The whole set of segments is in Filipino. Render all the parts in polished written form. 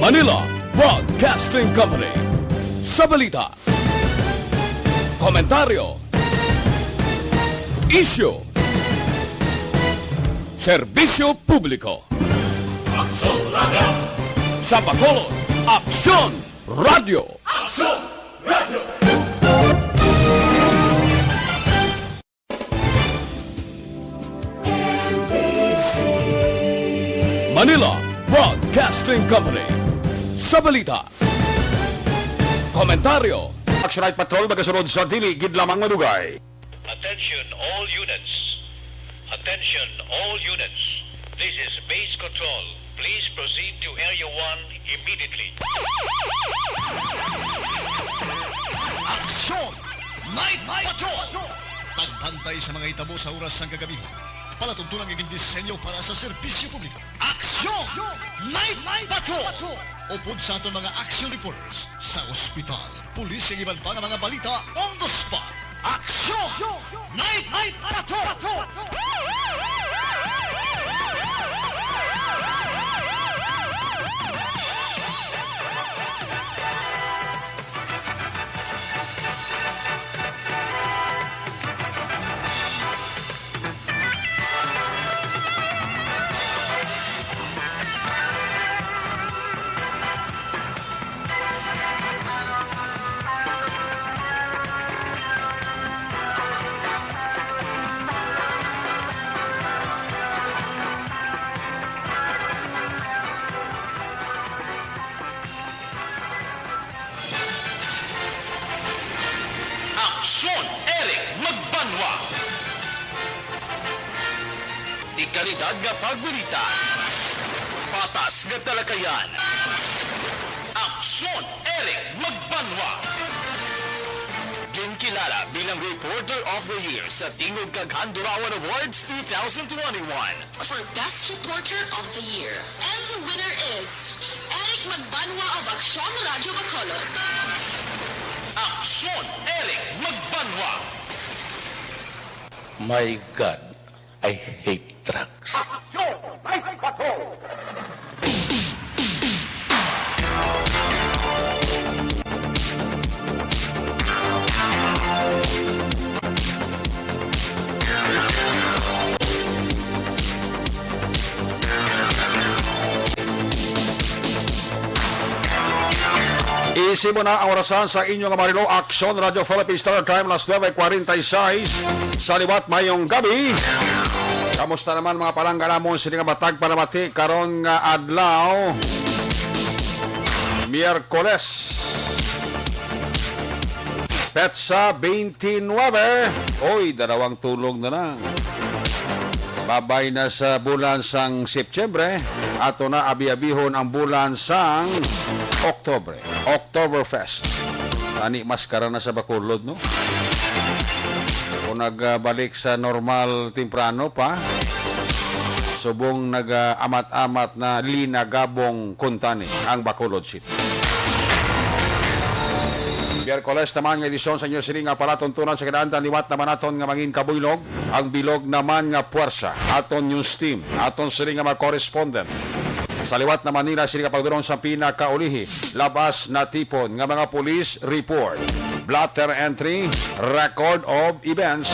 Manila Broadcasting Company. Sa balita, komentaryo, isyu, serbisyo publiko. Aksyon Radio! Sa Bacolod, Aksyon Radio! Aksyon Radio! Manila Broadcasting Company. Sa balita, komentaryo, Action Night Patrol magasunod sa dili gid lamang madugay. Attention all units. Attention all units. This is base control. Please proceed to Area 1 immediately. Aksyon! Night Patrol! Tagbantay sa mga hitabo sa oras ng kagabihan. Palatuntunang iging disenyo para sa serbisyo publiko. Aksyon! Night Patrol! Upod sa aton mga action reporters sa ospital, pulis ang iban pa ng mga balita on the spot. Aksyon! Night Patrol! Aksyon Eric Magbanwa. Ikalidad nga pagbalita. Patas nga talakayan. Aksyon Eric Magbanwa. Ginkilala bilang Reporter of the Year sa Tingog kag Handurawan Awards 2021. For Best Reporter of the Year. And the winner is Eric Magbanwa of Aksyon Radio Bacolod. Aksyon Eric Magbanwa. My God, I hate drugs. Isip mo na ang orasan sa inyong Marino Action Radio Philippines Standard Time las 9:46 sa liwat mayong gabi. Kamusta naman mga palanggana mo sila nga matag palamati karon nga adlaw Miyerkules Petsa 29. Oy, dalawang tulog na lang. Babay na sa bulan sang Setyembre. Ato na abi-abihon ang bulan sang Oktobre. Oktoberfest. Ani maskara na sa Bacolod, no? Kung nagbalik sa normal temprano pa, subong nag-amat-amat na linagabong kuntani ang Bacolod City. Miyerkules naman nga edisyon sa inyo sili nga palatuntunan sa kinaantan liwat naman aton nga mangin kabuylog, ang bilog naman nga puwersa, aton news team, aton sili nga mga correspondent. Sa liwat na Manila, sila pagdurong sa pinakaulihi, labas na tipon nga mga police report, blotter entry, record of events,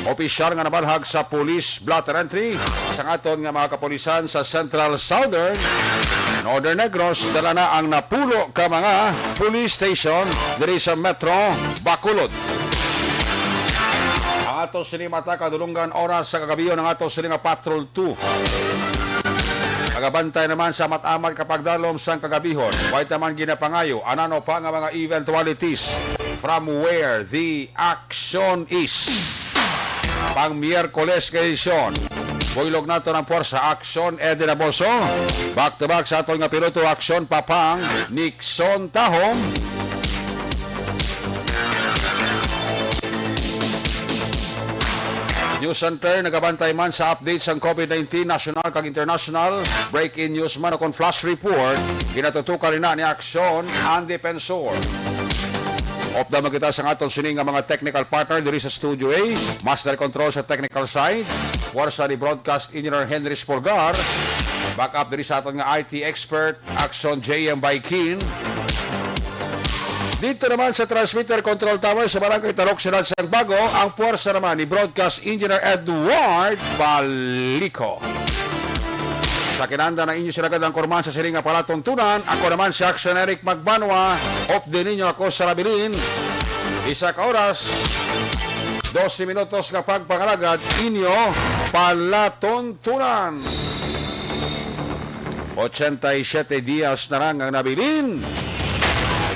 opisyal nga nabalhag sa police blotter entry, sa aton nga mga kapulisan sa Central Southern, Northern Negros, dala na ang napulo ka mga police station diri sa Metro Bacolod. Ang ato sinimata kadulungan oras sa kagabiyo ng ato sila nga Patrol 2. Pagabantay naman sa mataman kapag dalom sang kagabihon. White naman ginapangayo. Anano pa nga mga eventualities from where the action is. Pang Miyerkules edisyon. Buylog nato ng puwersa. Action Eddie Naboso. Back to back sa ato nga piloto. Action Papang Nixon Tahong. News Center, nagabantay man sa updates ang COVID-19 national kag international. Break-in news man akong flash report. Ginatutukan rin na ni Aksyon ang Defensor. Opda magkita sa aton sining nga mga technical partner diri sa Studio A. Master control sa technical side. Warsa ni broadcast engineer Henry Spolgar. Back up diri sa aton nga IT expert, Action JM Baikin. Dito naman sa transmitter control tower sa Barangay Tarok, Ciudad Santiago, ang puwersa naman ni Broadcast Engineer Edward Balico. Sa kinanda ng inyo silagad ang kurman sa siringa palatuntunan, ako naman si Action Eric Magbanwa, off din ninyo ako sa Labilin. Isa ka oras, 12 minutos kapag pangalagad, inyo palatuntunan. 87 dias na lang ang nabilin.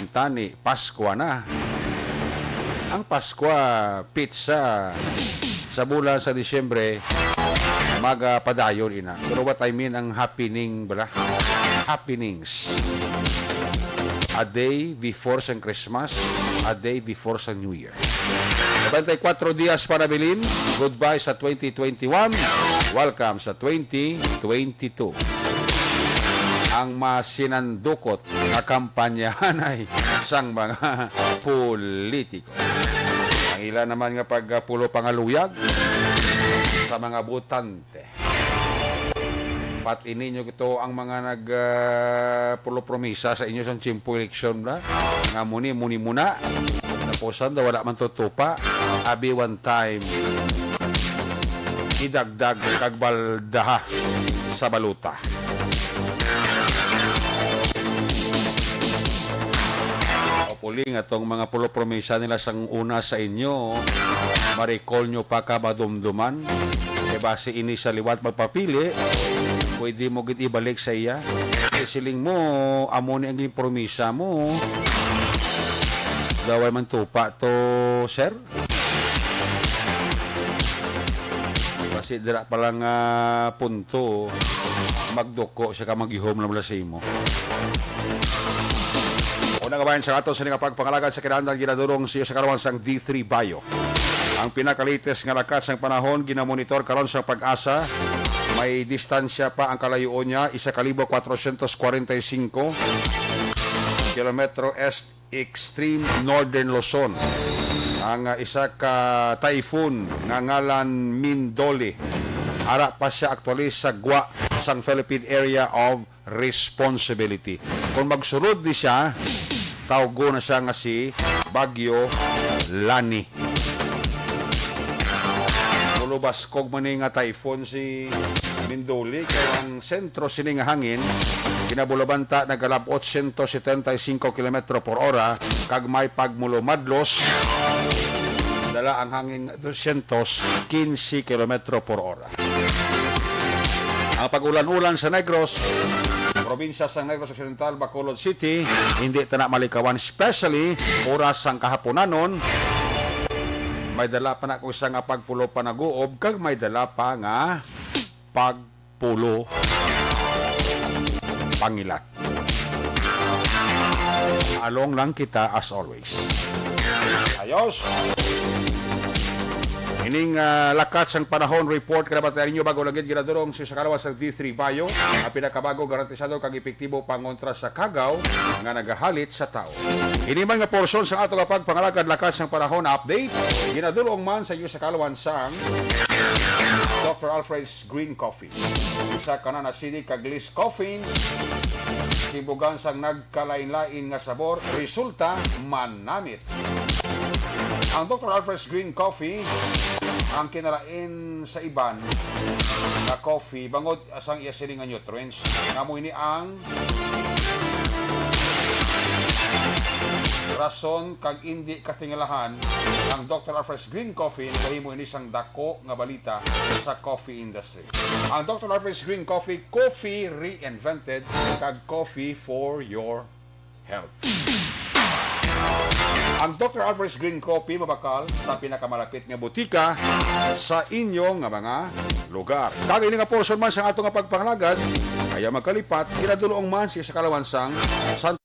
Tani, Pasko na. Ang Pasko, pizza, sa bulan sa Disyembre, magpadayon ina. Pero what I mean, ang happening, bala? Happenings. A day before sa Christmas, a day before sa New Year. 94 dias para bilin. Goodbye sa 2021. Welcome sa 2022. Ang masinandukot na kampanyahan ay sang mga politiko. Ang ilan naman nga pagpulo pangaluyag sa mga butante. Pati ninyo ito ang mga nagpulo promisa sa inyo sa simpo eleksyon na nga muni muna. Taposan daw wala man tutupa. Abi one time idagdag kagbaldaha sa baluta. Puling atong mga pulo promesa nila sang una sa inyo, ma-recall nyo pa ka madumduman, e base ini sa liwat magpapili, pwede mo gid ibalik sa iya. E siling mo, amo ni ang promesa mo, daway man tupa to, sir. Kasi dira palang punto, magduko siya ka mag-ihom na mula sa imo. Unang kabayan sa ato sa nga pagpangalagad sa kinahanglan ginadurong siya sa karon sang D3 Bayo. Ang pinaka-latest nga lakas ng panahon ginamonitor karon sa Pag-asa. May distansya pa ang kalayuon niya 1,445 kilometro east extreme northern Luzon. Ang isa ka typhoon nga ngalan Mindoli. Ara pa siya aktualis sa GWA sang Philippine Area of Responsibility. Kung magsulod di siya, tawgo na siya nga si Bagyo Lani. Mulubas kog man nga typhoon si Mindoli kaya ang sentro sining hangin kinabulabanta nagalabot 175 km per hora kag may pagmulumadlos dala ang hangin 215 km per hora. Ang pag-ulan-ulan sa Negros, probinsya sa Negros Occidental, Bacolod City, hindi ito na malikawan, especially oras sang kahaponanon. May dala pa na kung isang pagpulo pa nag-uob, kag may dala pa nga pagpulo pangilat. Along lang kita as always. Ayos! Ining lakat sang panahon report kada batayan ninyo bago lagid ginadurong si sakalawas sa D3 Bayo ang pinakabago garantisado kag epektibo pangontra sa kagaw nga nagahalit sa tao. Ini man nga porsyon sa ato kapag pangalagad lakas sang panahon update ginadurong man sa inyo sakalawan sang Dr. Alfred's Green Coffee. Isa kanan acidic kag less caffeine sibugan sang nagkalain-lain nga sabor resulta manamit. Ang Dr. Alfred's Green Coffee ang kinalain sa iban na coffee bangod asang iya sini nga nutrients namo ini ang rason kag indi katingalahan ang Dr. Alfred's Green Coffee nahimo ini sang dako nga balita sa coffee industry. Ang Dr. Alfred's Green Coffee, coffee reinvented kag coffee for your health. Ang Dr. Alfred's Green Coffee mabakal sa pinakamalapit nga butika sa inyong nga mga lugar. Kag ini nga portion man sa ato nga pagpangalagad, kaya magkalipat kinadulong man siya sa kalawansang San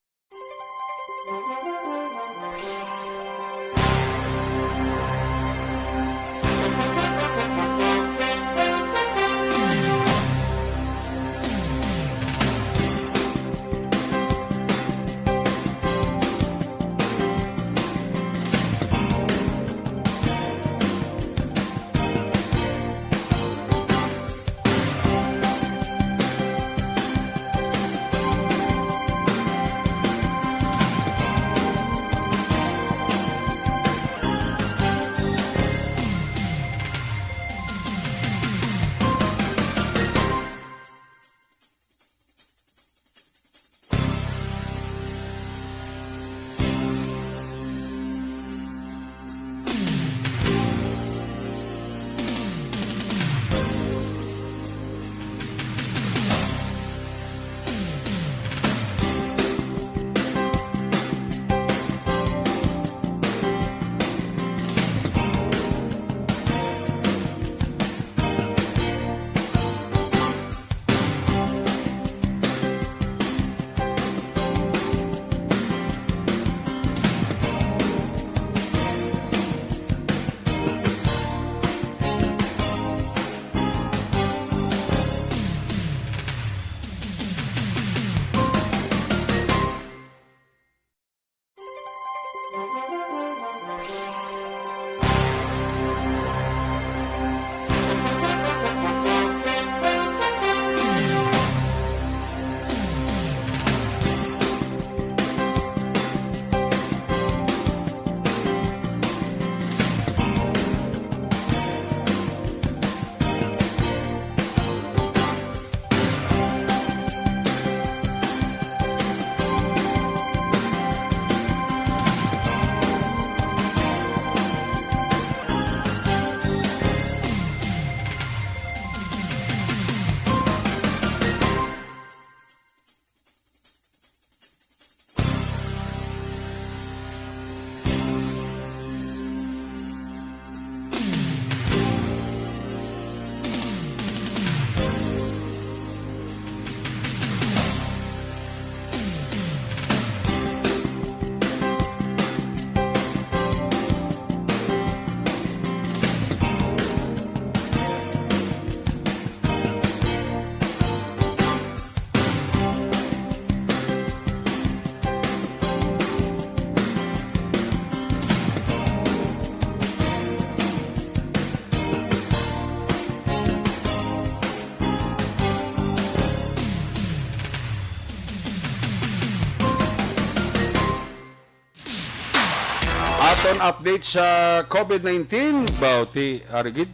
Aton update sa COVID-19. Bauti, Arigid.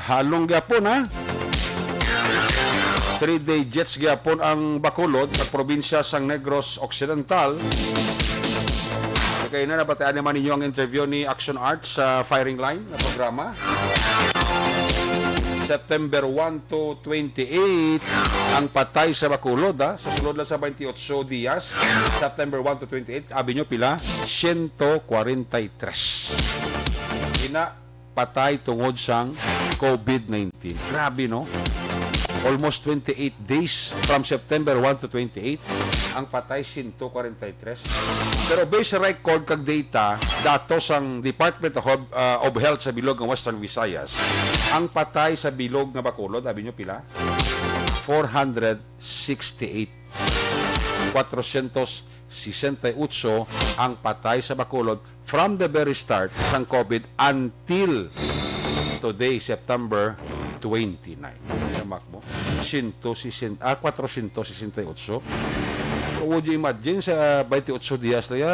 Halong gyapon ha. 3-day jets gyapon ang Bacolod at probinsya sang Negros Occidental. Kaya na nabataan naman ninyo ang interview ni Action Arts sa Firing Line na programa. September 1 to 28 ang patay sa Bacolod sa sulod lang sa 28 días. September 1 to 28, abi nyo pila 143 ina patay tungod sang COVID-19. Grabe no, almost 28 days from September 1 to 28 ang patay 143. Pero based sa record kag data datos ang Department of Health sa bilog ng Western Visayas, ang patay sa bilog nga Bacolod, sabi nyo pila 468 ang patay sa Bacolod from the very start ng COVID until today, September 29. Yamak mo 468. Would you imagine sa 28 días na ya,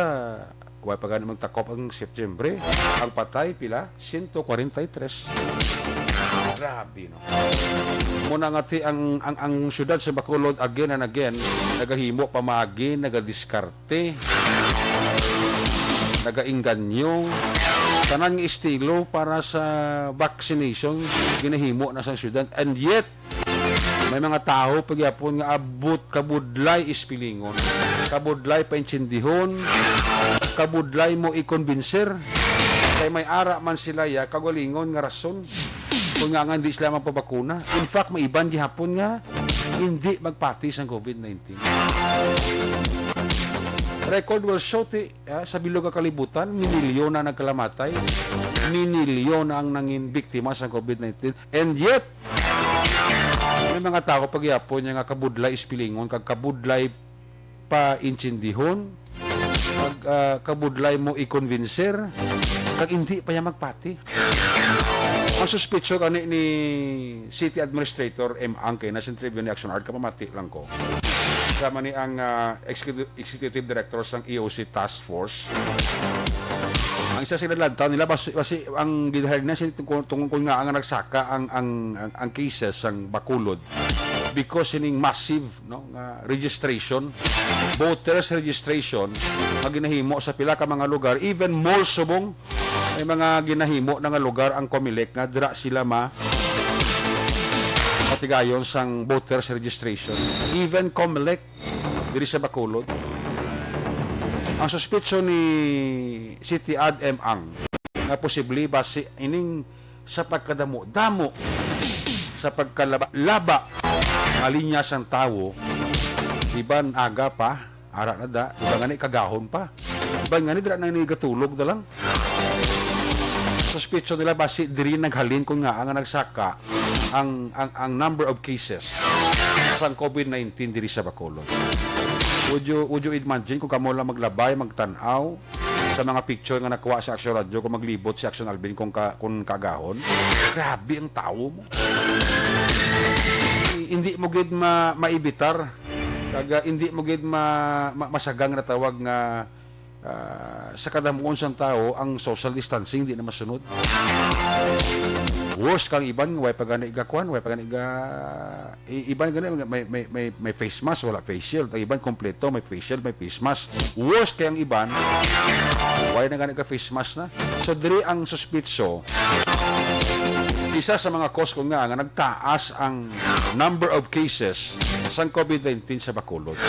huwag pa gano'n magtakop ang September, ang patay pila 143. Grabe no. Muna nga ti ang syudad sa Bacolod again and again nagahimo pamagi, nagadiskarte, nagainganyo, tanan nga estilo para sa vaccination ginahimo na sa syudad, and yet may mga tao pagyapon nga abot kabudlay ispilingon, kabudlay paintsindihon, kabudlay mo ikonbinser kay may ara man sila ya kagalingon nga rason kung nga hindi sila mapabakuna. In fact, may iban gihapon nga hindi magpatis ang COVID-19. Record will show sa bilog nga kalibutan, minilyon na nagkalamatay, minilyon na ang nangin biktima sa COVID-19, and yet may mga tao pagyapon nga kabudlay ispilingon, kag kabudlay pa intsindihon, kag kabudlay mo ikonvinser, kag hindi pa niya magpati. Ang suspetso kani ni City Administrator M. Angke na sa interview ni Action Art, kapamati lang ko. Kasama ni ang Executive Director ng EOC Task Force. Ang isa sila lantaw nila basi ang gidahag na tungkol nga ang nagsaka ang cases ang Bacolod because ining massive no nga registration, voters registration nga ginahimo sa pila ka mga lugar, even more subong may mga ginahimo na nga lugar ang COMELEC nga dira sila patigayon sang voters registration, even COMELEC diri sa Bacolod. Ang suspetso ni City Ad M. Ang nga posible base ining sa pagkadamo sa pagkalaba nga linya sang tawo, iban aga pa ara na da, iban nga ni kagahon pa, iban nga ni dira na gatulog da lang. Suspetso nila base diri naghalin kung nga ang nagsaka ang number of cases sa COVID-19 diri sa Bacolod. Would you imagine kung kamo lang maglabay, magtanaw sa mga picture nga nakuha sa Action Radio, kung maglibot si Action Alvin kung kagahon? Grabe ang tao mo. Hindi mo gid maibitar, kag hindi mo gid masagang na tawag nga sa kadamuon sang tao ang social distancing di na masunod. Worse kang iban way pa gani igakwan, way pa gani iban gani may face mask wala face shield, ang iban kompleto may face shield may face mask. Worse kay ang iban way na gani ka face mask na. So diri ang suspetso isa sa mga cause ko nga nagtaas ang number of cases sa COVID-19 sa Bacolod.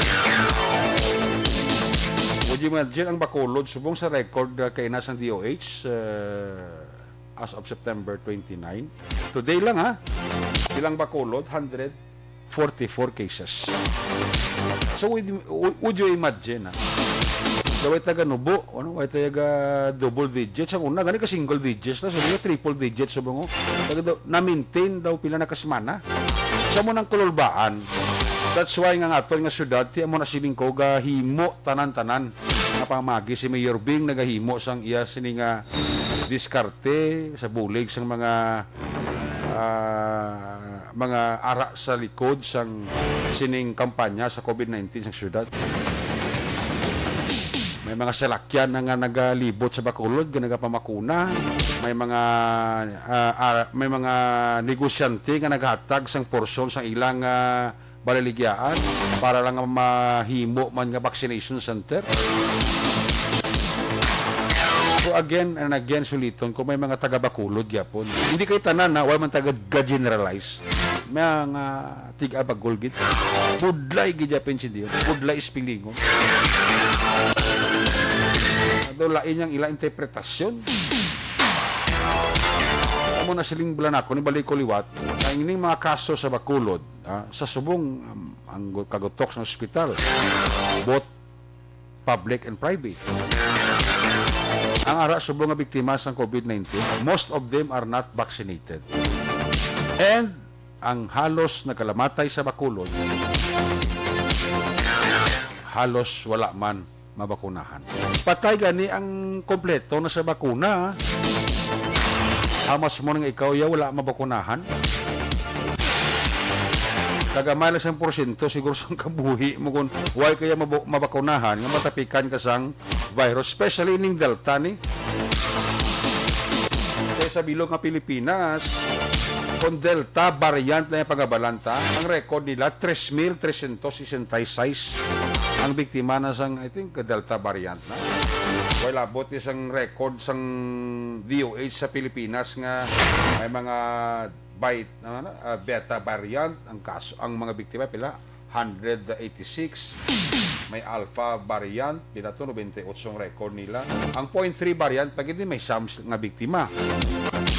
Would you imagine ang Bacolod subong sa record kay nasang DOH as of September 29. Today lang ilang Bacolod 144 cases. So would you imagine Daway taga nubo, way taga double digits. Ang una gani ka single digits na, so triple digits so bango. Taga na-maintain daw pila na kasmana. Sa mo nang kululbaan. That's why nga aton nga syudad ti amo na siling ko gahimo tanan-tanan. Nga pamagi si Mayor Bing nagahimo sang iya sini nga diskarte sa bulig sang mga ara sa likod sang sining kampanya sa COVID-19 sa syudad. May May mga salakyan na nga nagalibot sa Bacolod, nga nagapamakuna. May mga negosyante nga naghatag sang porsyon sang ilang balaligyaan para lang mahimo man nga vaccination center. So again and again, suliton, kung may mga taga-Bacolod yapon, hindi kayo tanan na, wala man taga-generalize. May mga tiga-Bagolgit. Budlay gidapin si Diyo. Budlay ispilingon. Ado lain yang ila interpretasyon. Amo na siling bulan ako, ni balik ko liwat, ang ining mga kaso sa Bacolod, sa subong ang kagotok sa ospital, both public and private. Ang ara subong nga biktima sa COVID-19, most of them are not vaccinated. And ang halos nagkalamatay sa Bacolod, halos wala man mabakunahan. Patay gani ang kompleto na sa bakuna. Hamas mo nang ikaw ya wala mabakunahan. Kagamay lang 1% siguro sang kabuhi mo kung why kaya mabakunahan nga matapikan ka sang virus, especially ning Delta ni. Kaya sa bilog nga Pilipinas, kung Delta variant na yung pagabalanta, ang record nila 3,366 ang biktima na sang, I think, Delta variant na. Wala, labot isang record sang DOH sa Pilipinas nga may mga beta variant ang kaso, ang mga biktima pila 186. May alpha variant pila to 98 ang record nila. Ang 0.3 variant pag hindi may SARS nga biktima.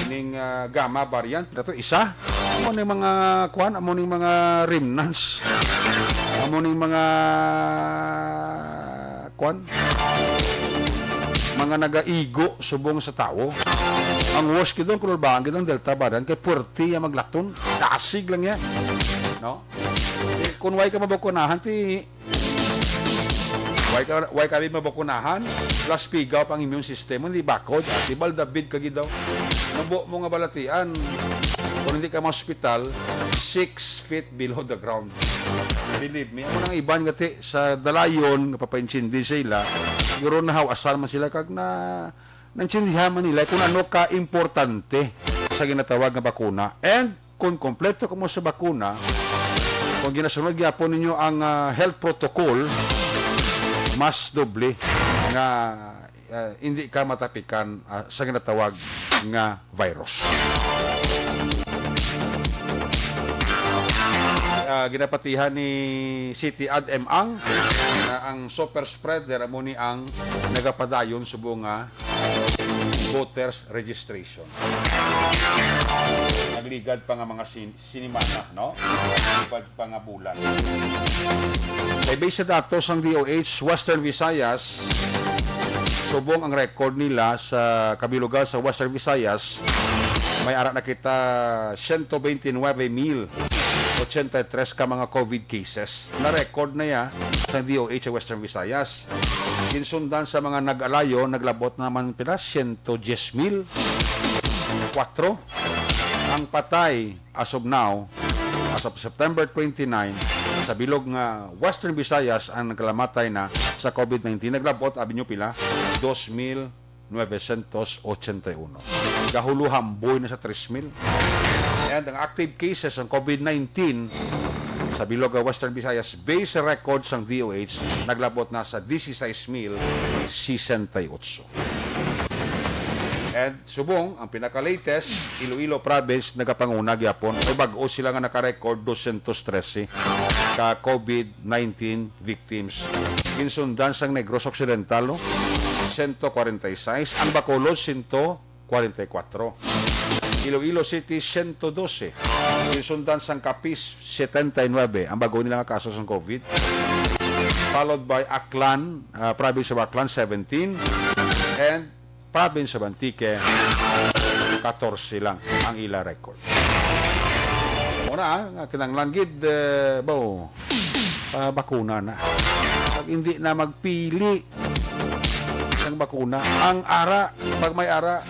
Ining gamma variant pila to isa. Amo ning mga kuan, amo ning mga remnants. Amo ning mga kuan, mga nagaigo subong sa tao. Ang worst kidon kung ba ang Delta variant kay puwerti ya maglaton, dasig lang yan, no? Kung way ka mabakunahan ti way ka mabakunahan, plus pigaw pang immune system, hindi bakod, at ibal David kagi daw. Nabuo mo nga balatian, kung hindi ka ma-hospital, 6 feet below the ground. Believe me, ako nang iban gati sa dalayon, napapainchindi sila, siguro nahawasan man sila kag na nansindihan man nila kung ano ka-importante sa ginatawag na bakuna. And kung kompleto ka mo sa bakuna, kung ginasunod gyapon ninyo ang health protocol, mas doble nga hindi ka matapikan sa ginatawag nga virus. Ginapatihan ni City Ad Ang na ang super spreader amo ni ang nagapadayon subong nga voters registration. Nagligad pa nga mga sinimana, no? Nagligad pa nga bulan. Kay base sa datos ng DOH Western Visayas, subong ang record nila sa kabilugan sa Western Visayas, may ara na kita 129,083 ka mga COVID cases. Na-record na ya sa DOH sa Western Visayas. Kinsundan sa mga nag-alayo, naglabot naman pila 110,004. Ang patay as of now, as of September 29, sa bilog nga Western Visayas ang nagkalamatay na sa COVID-19, naglabot, abi nyo pila, 2,981. Gahuluhan boy na sa 3,000. And ang active cases ng COVID-19 sa bilog ng Western Visayas, base records ng DOH, naglabot na sa 16,068. And subong, ang pinaka-latest, Iloilo Province, nagapanguna gyapon, ay bago sila nga naka-record 213 ka COVID-19 victims. Kinsundan sang Negros Occidental, 146, ang Bacolod, 144. Iloilo City, 112. Kinsundan sang Capiz, 79. Ang bago nila nga kaso ng COVID. Followed by Aklan, province of Aklan, 17. And province of Antique, 14 lang ang ila record. Muna, kinanglanggid, bakuna na. Pag hindi na magpili ng bakuna, ang ara, pag may ara,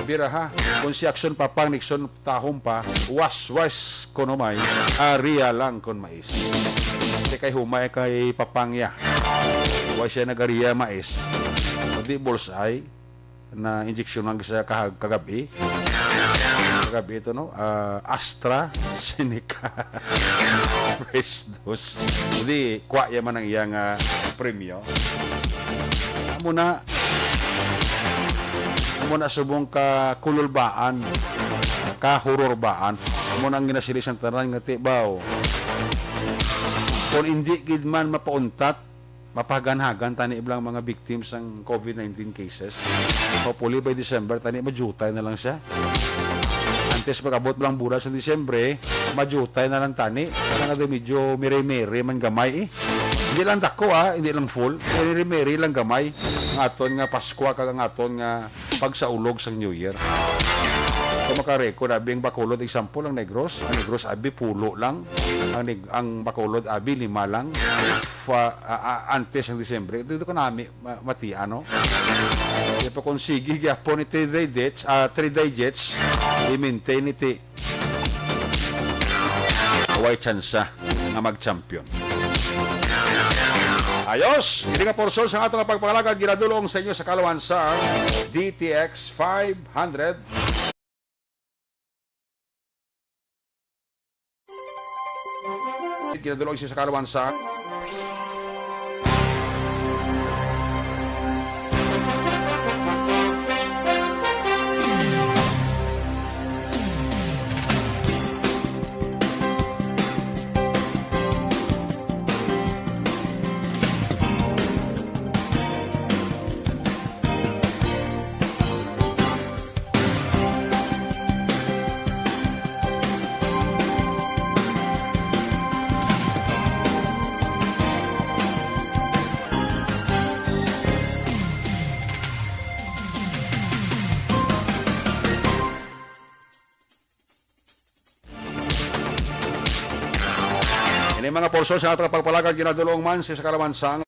biraha, kung si aksyon pa pang Nixon tahong pa, was konomay, ariya lang kon mais. Kasi kay humay kay papangya. Huwag siya nagariya mais. Hindi bullseye na injection lang sa kagabi. Kagabi ito, no? AstraZeneca first dose. Hindi, kwa yaman ang iyang premyo. Muna subong ka kululbaan, ka hurorbaan. Muna ang ginasilisan tanan nga tibaw. Kung hindi gid man mapauntat, mapaganhagan tani iblang mga victims ng COVID-19 cases. Hopefully by December tani majutay na lang siya. Antes magabot lang buras sa Disyembre, majutay na lang tani. Kaya nga medyo mire-mire man gamay eh. Hindi lang dako hindi lang full. Mire-mire lang gamay. Ang aton nga Pasko kag ang aton nga pagsaulog sa New Year. Kung makarecord, abi ang Bacolod, example, ang Negros. Ang Negros, abi, pulo lang. Ang Bacolod, abi, 5 lang. Antes ng Disyembre. Dito ko namin, mati, ano? Kaya pa kung sige, gyapon ni 3-day jets, i-maintain iti. Huwag tsansa na mag-champion. Ayos! Hindi nga porsyon sa atong pagpangalagad, ginadulong sa inyo sa Kalawan sa DTX 500. Ginadulong siya sa Kalawan sa ini mga porsyon sa atong pagpalagad ginadulong man sa Kalawan sa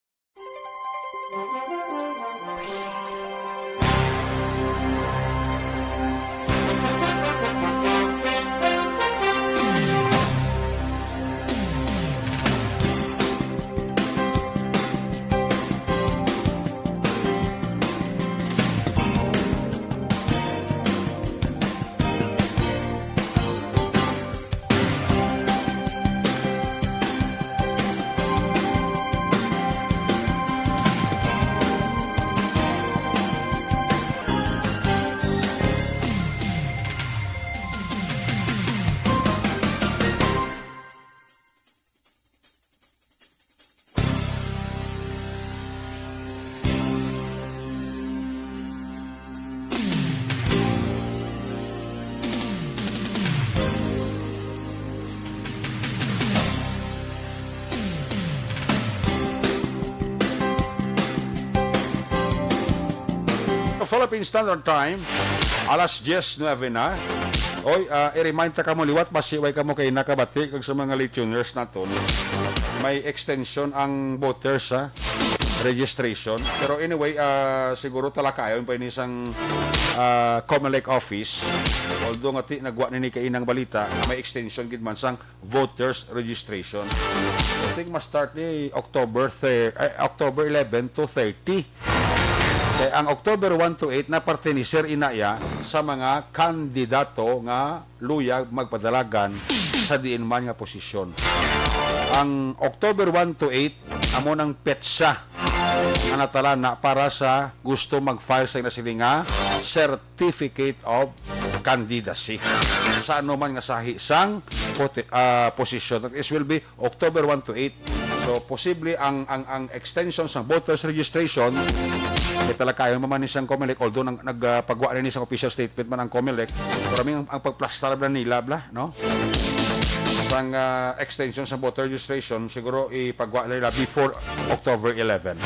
Philippine Standard Time, alas 10:09 na. Oy, i-remind ta ka mo liwat basiway ka mo kay nakabati kag sa mga listeners naton. May extension ang voters sa registration. Pero anyway, siguro talaka ayon pa ini sang Comelec office. Although ngati nagwa ni kay inang balita, may extension gid man sang voters registration. I think ma-start ni October 11 to 30. Kaya ang October 1 to 8 na parte ni Sir Inaya sa mga kandidato nga luyag magpadalagan sa diin man nga posisyon. Ang October 1 to 8 amo ng petsa nga natalana para sa gusto mag-file sa nasilinga Certificate of Candidacy sa anuman nga sahi sang posisyon. It will be October 1 to 8. So posible ang extension sa voters registration kaya talaga kayo mamanin siyang Comelec, although nagpagawa rin isang official statement man ang Comelec, maraming ang pagplastar na nila, no? Ang extension sa voter registration, siguro ipagawa nila before October 11.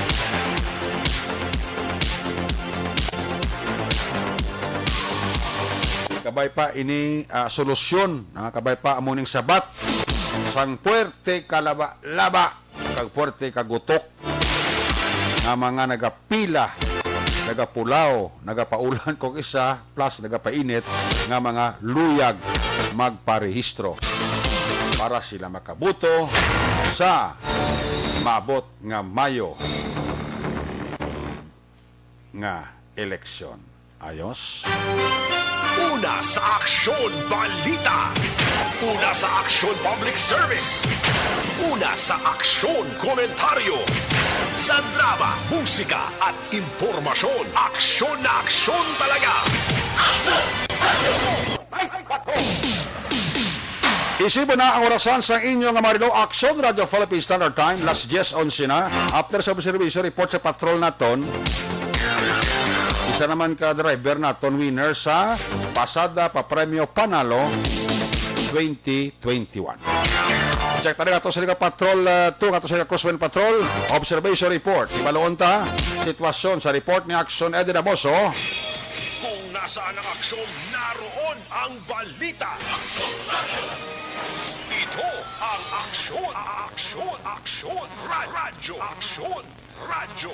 Kabay pa ini solusyon, kabay pa amuning sabat, sang puwerte kalaba-laba, kag puwerte kagutok, nga mga nagapila, nagapulaw, nagapaulan kung isa, plus nagapainit, nga mga luyag magparehistro para sila makabuto sa maabot nga Mayo nga eleksyon. Ayos? Una sa aksyon balita. Una sa aksyon public service. Una sa aksyon komentaryo. Sa drama, musika at impormasyon. Aksyon na aksyon talaga. Isibo na ang orasan sa inyong Marilao Action Radio Philippine Standard Time, last 10:11 na. After sa observation report sa patrol naton, isa naman ka driver naton winner sa Pasada Papremyo Panalo 2021. Check tayo nga ito sa Liga Patrol 2, nga ito sa Liga Crosswind Patrol, observation report. Ibaloon ta, sitwasyon sa report ni Action Eddie Damoso. Kung nasaan ang aksyon, naroon ang balita. Ito ang aksyon, aksyon, aksyon, radyo, aksyon, radyo.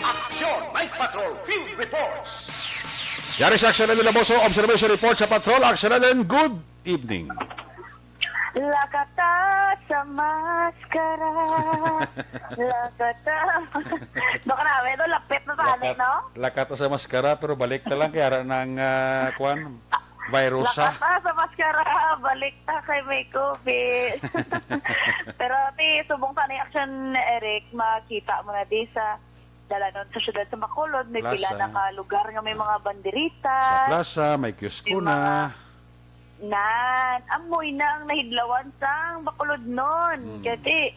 Action Night Patrol Field Reports. Yari sa Action Eddie Damoso, observation report sa patrol. Action Eddie, good evening. Lakata sa maskara. Lakata. Baka namin ito, lapit na tali, no? Lakata sa maskara, pero balik na lang kaya ng virus ha. Lakata sa maskara, balik na kay may COVID. Pero subong tanay action, Eric, makita mo na di sa dalanon sa syudad sa Bacolod, may Plaza. pila na ka lugar nga may mga banderita. Sa plaza, may kiosco Yung na. Amoy na ang nahidlawan sa Bacolod nun. Kasi,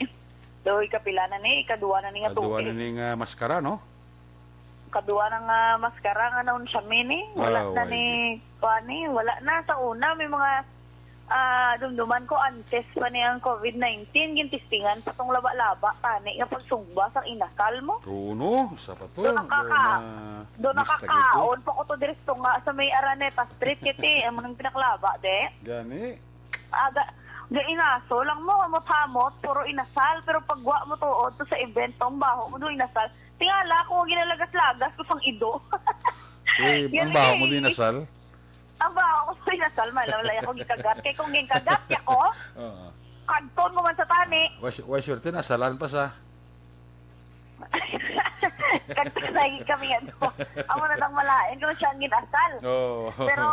doy kapila na ni, kaduwa na ni nga Kaduwa na tuig. ning maskara, no? Kaduwa na nga maskara nga naon siya mini. Wala na ni, wala na. Sa una, may mga dumduman ko antes pa niyang COVID-19, gintistingan pa tong laba-laba, tani nga pagsugba sa inasal mo. Tuno, sa pato. Doon nakakaon pa ko to diresto nga sa may Araneta Street kiti amo nang pinaklaba de. Gani. Aga inaso lang mo hamot puro inasal pero pagwa mo tuod to sa event tong baho mo do inasal. Tingala ko ginalagas-lagas ko sang ido. Ang baho mo din nasal? Ang baho ko sa inasal malalay ako gikagat kay kung gikagat ako. Kanton mo man sa tani. Why sure nasalan pa sa. Kagtanay kami ano. Amo na nang malain kung siyang ginasal. Oh. Pero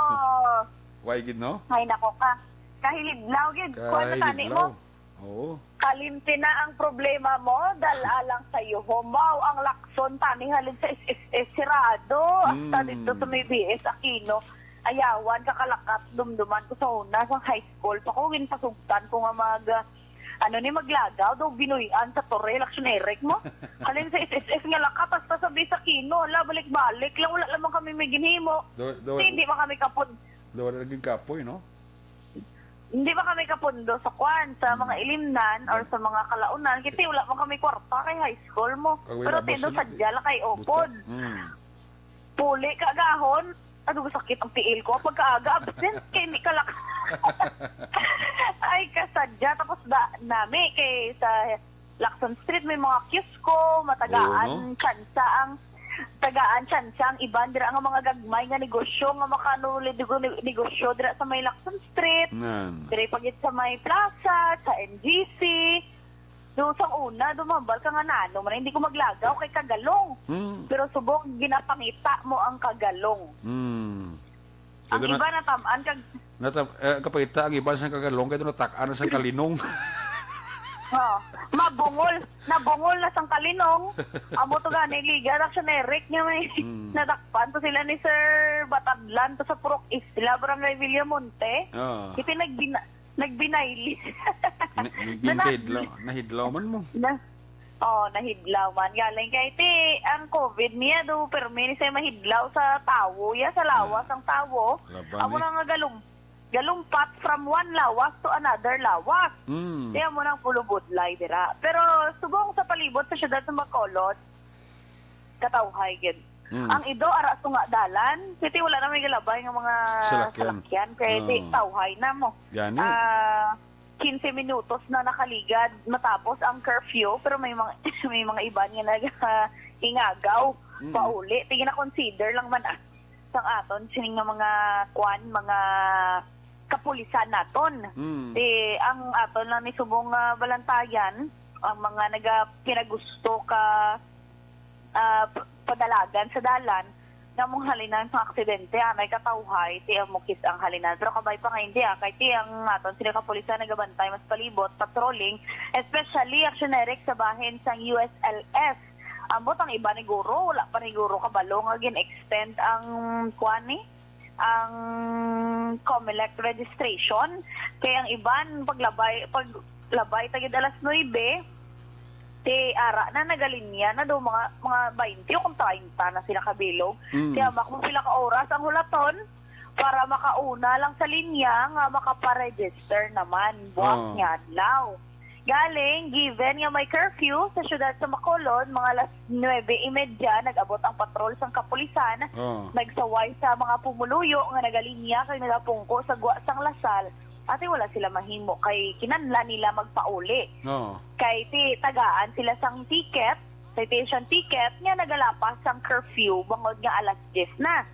Why gid no? ay nako ka. Kahilidlaw gid. Kuha na tani mo. Oo. Kalimti na ang problema mo, dalalang sa iyo. Humaw ang lakson tani halin sa SSS sirado. Hasta dito sa may BS Aquino. Ayawan, kakalakat, dumduman ko sa una sa high school. Pakuwin pasugtan ko nga maglagaw daw binuyan sa Torre, laksyonerek mo. Halin sa SSS nga lakat, hasta sabi sa Kino, balik-balik lang, wala lamang kami may ginhimo. Hindi ba kami kapundo? Wala naging kapoy, no? Hindi ba kami kapundo sa kwan, sa mga ilimnan or sa mga kalaunan? Kasi wala man kami kwarta kay high school mo. Pero tendo sadya lang kay Opod. Puli kagahon, sakit ang tiil ko. Pagkaaga, absent, kay ni kalak. Ay, kasadya. Tapos nami, kay sa Lacson Street, may mga kiosco, matagaan, tsansa ang iban, dira nga mga gagmay nga negosyo, nga makanulid negosyo, dira sa may Lacson Street, dira pagit sa may plaza, sa NGC, doon sa una, dumambal ka nga nano, man hindi ko maglagaw kay Kagalong. Pero subok, ginapangita mo ang Kagalong. Ang iba natamaan kag... Kapagita, ang iba sa Kagalong, kaya natakaan sa Kalinong. Nabungol na sang Kalinong. Amo to gani, Liga, Raksyonerik niya may natakpan to sila ni Sir Batadlan to sa Purok Isla, Barangay Villamonte. Iti nagbinayli. Nahidlaw man mo. Nahidlaw man. Galing kay ang COVID niya do permi sa mahidlaw sa tawo. Ya sa lawas ang tawo. Amo na nga galumpat from one lawas to another lawas. Kaya mo nang pulubudlay dira. Pero subong sa palibot sa syudad sa Bacolod, katawhay gid. Ang ido ara to nga dalan, kiti wala na may galabay nga mga salakyan kay tawhay na mo. 15 minutos na nakaligad matapos ang curfew pero may mga iban nga nag-ingagaw pauli. Tingin na consider lang man sang aton sining nga mga kapulisan naton. Ang aton lang ni subong balantayan ang mga pinagusto ka padalagan sa dalan na mong halinan sa aksidente, may katawhay, ti ang mukis ang halinan. Pero kabay pa nga hindi, kay ti ang aton sila kapulisan nagabantay mas palibot, patrolling, especially actioneric sa bahin sang USLS. Ambot ang iba ni Guro, wala pa ni Guro kabalo nga gin-extend ang ang COMELEC registration. Kaya ang iban, paglabay tagid alas 9, ara na nagalinya na do mga 20 o kung 30 na sila kabilog. Kaya makmo pila ka oras ang hulaton para makauna lang sa linya nga makaparegister naman buwak niya adlaw. Galing, given nga may curfew sa syudad sa Bacolod, mga alas 9:30 nag-abot ang patrol sang kapulisan, nagsaway sa mga pumuluyo nga nagalinya kay nagapungko sa guwa sang Lasal. Ate wala sila mahimo kay kinanla nila magpauli. Kay tagaan sila sang ticket, citation ticket nga nagalapas sang curfew bangod nga alas 10 na.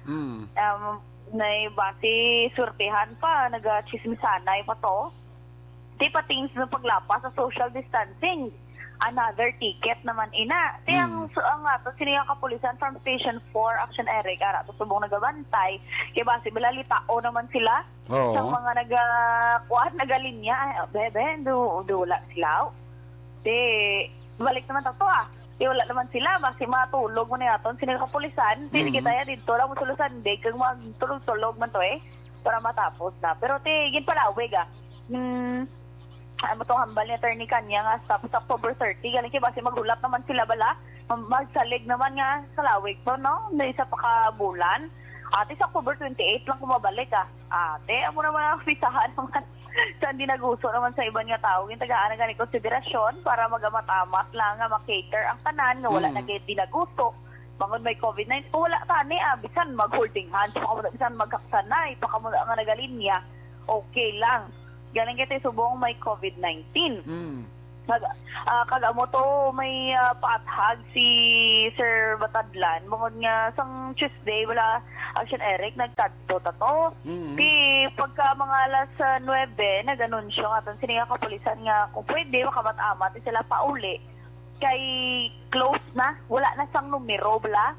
Na base surtehan pa, nagachismisanay pa to. Patingin sa paglapas sa social distancing. Another ticket naman ina. Ang ato siniya kapulisan from Station 4 Action Eric ara to subong nagabantay kay base bilalita naman sila sa mga nagalinya bebe do wala sila. Balik naman to wala naman sila base matulog mo ni aton siniya kapulisan. Kita ya dito lang mo sulusan day kag magtulog-tulog man to para matapos na. Pero gin palawig mo itong hambal ni Attorney Kanya nga tapos October 30, galing kaya base maghulap naman sila bala, magsalig naman nga sa lawig po, no? Na isa pa kabulan. Ate, sa October 28 lang kumabalik, Ate, amo naman ang pisahan naman sa hindi naguso naman sa iban nga tao. Yung tagaan na gani konsiderasyon para magamat-amat lang nga makater ang tanan nga wala na hindi naguso. Bangod may COVID-19, wala tani, bisan mag-holding hands, bisan magkaksanay, pakamula nga nagalinya, okay lang. Galing kita subong may COVID-19. Kagamo to may paathag si Sir Batadlan. Bungod nga sang Tuesday wala Action Eric nagtadto tato. Pagka mga alas 9 nag-anunsyo nga aton siniya kapulisan nga kung pwede makamat-amat sila pauli. Kay close na, wala na sang numero bala.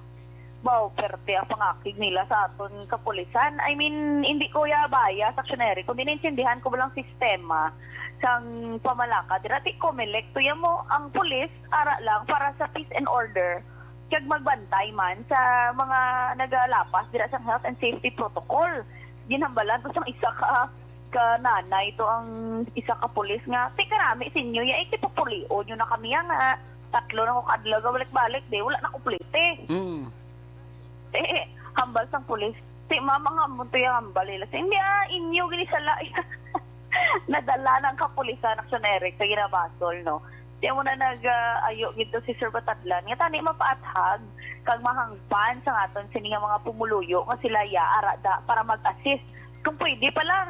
Perte ang pangakig nila sa aton kapulisan. I mean, hindi ko baya sa actionary. Kung dinintindihan ko balang sistema sang pamalaka, dirati COMELEC, tuya mo ang pulis, ara lang para sa peace and order. Kag magbantay man sa mga nagalapas, dira sang health and safety protocol. Ginhambalan to sang isa ka nanay, ito ang isa ka pulis nga, karami sinyo, ikipapulion nyo na kami nga, tatlo na ko kadlaga, balik-balik, wala na kuplite. Hambal sang pulis. Mama nga mo to yung hambal nila. Hindi inyo ginisala. Nadala ng kapulisan Action Eric sa ginabasol, no? Di mo na nag-ayo gito si Sir Batadlan. Nga tani mapaathag kag mahangpan sa aton sini nga mga pumuluyo nga sila arada para mag-assist. Kung pwede pa lang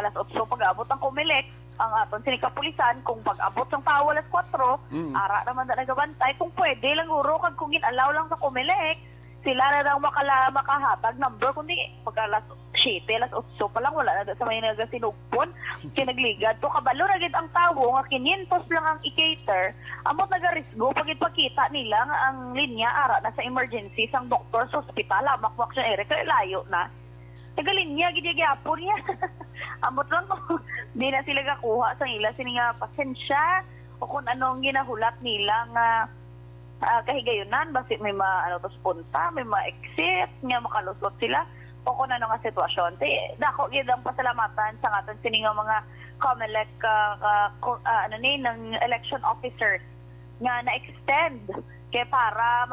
alas 8 pag-abot ang COMELEC, ang aton sini kapulisan kung pag-abot sang tao alas 4, ara naman na nagabantay. Kung pwede lang uro kag kung gin-allow lang sa COMELEC, sila na lang makahatag number, kundi pag alas 7, alas 8 pa lang, wala na sa may nagasinugpon, kinagligad to, kabalo na gid ang tawo, nga 500 lang ang i-cater, amot nagarisgo, pag ipakita nila nga ang linya, ara na sa emergency, sang doktor sa ospital, makwak siya kaya layo na, nagalinya, gidyagyapo niya, amot lang, di na sila kakuha sa nila, sininga pasensya, o kung anong ginahulat nila nga, kahigayunan, basi may punta, may ma-exit, nga makalusot sila, o kung ano nga sitwasyon. Dako, gid ang pasalamatan sa aton sininga mga COMELEC ng election officers nga na-extend kaya para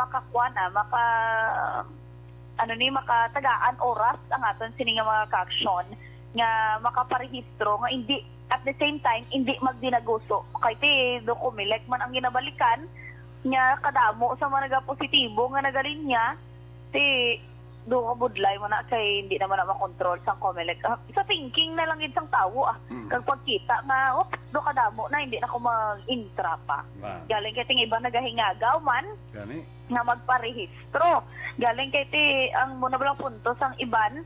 makatagaan oras ang aton sininga mga ka-aksyon nga makaparehistro nga hindi at the same time hindi magdinaguso. Kay do COMELEC man ang ginabalikan nya kadamo sa mga nagapositibo nga nagalinya do kabudlay mo na kay hindi naman na makontrol sang COMELEC. Sa thinking na lang gid sang tawo kag pagkita nga do kadamo na hindi na ko mag-intra pa. Galing kay ting iba nagahingagaw man nga magparehistro. Galing kay ang muna balang punto sang iban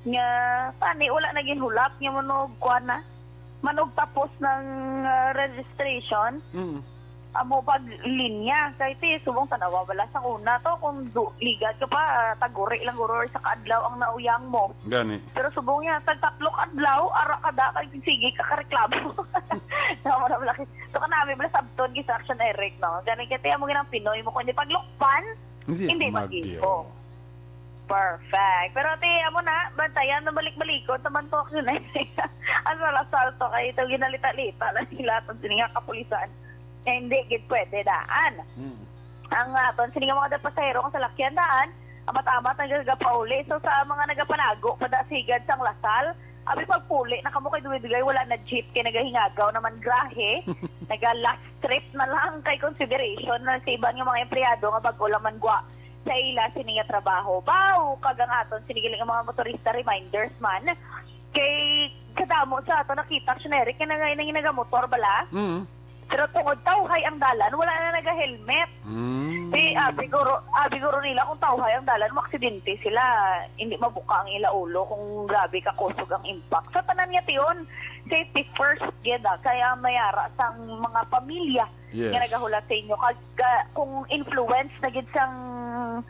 nga tani wala na ginhulap nga monog kuan na manog tapos ng registration, amo pag linya kay ti subong tanawa wala sa una to kung ligad ka pa taguri lang guro sa kaadlaw ang nauyang mo. Gani. Pero subong niya tag tatlong adlaw ara kada kay sige ka kareklamo. Tama na malaki. So kanami bala sabton gi sa Action Eric no. Gani kay mo ginang Pinoy mo kundi paglukpan hindi magio. Perfect. Pero ti amo na bantayan na balik-balikod naman to kinay. Ano la salto kay ito ginalita-lita lang sila tong sininga kapulisan. Hindi gid pwede daan. Ang aton sininga mga pasahero kung sa lakyan daan, amat-amat nagagapauli. So sa mga nagapanago padasigad sang Lasal, abi pagpuli nakamo kay duwi-duwi wala na jeep kay nagahingagaw naman grahe. Naga-last trip na lang kay consideration na sa ibang yung mga empleyado nga bag-o laman gwa sa ila sininga trabaho. Bao kagang aton sinigiling ang mga motorista reminders man kay kadamo sa ato nakita generic kay nagamotor bala. Pero tungod tawhay ang dalan, wala na naga-helmet. Siguro nila kung tawhay ang dalan, maksidente sila. Hindi mabuka ang ilaulo kung grabe ka kusog ang impact. Sa tanan niya tiyon, safety first, geda. Kaya mayara sang mga pamilya nga nagahulat sa inyo. Kung influence na gid sang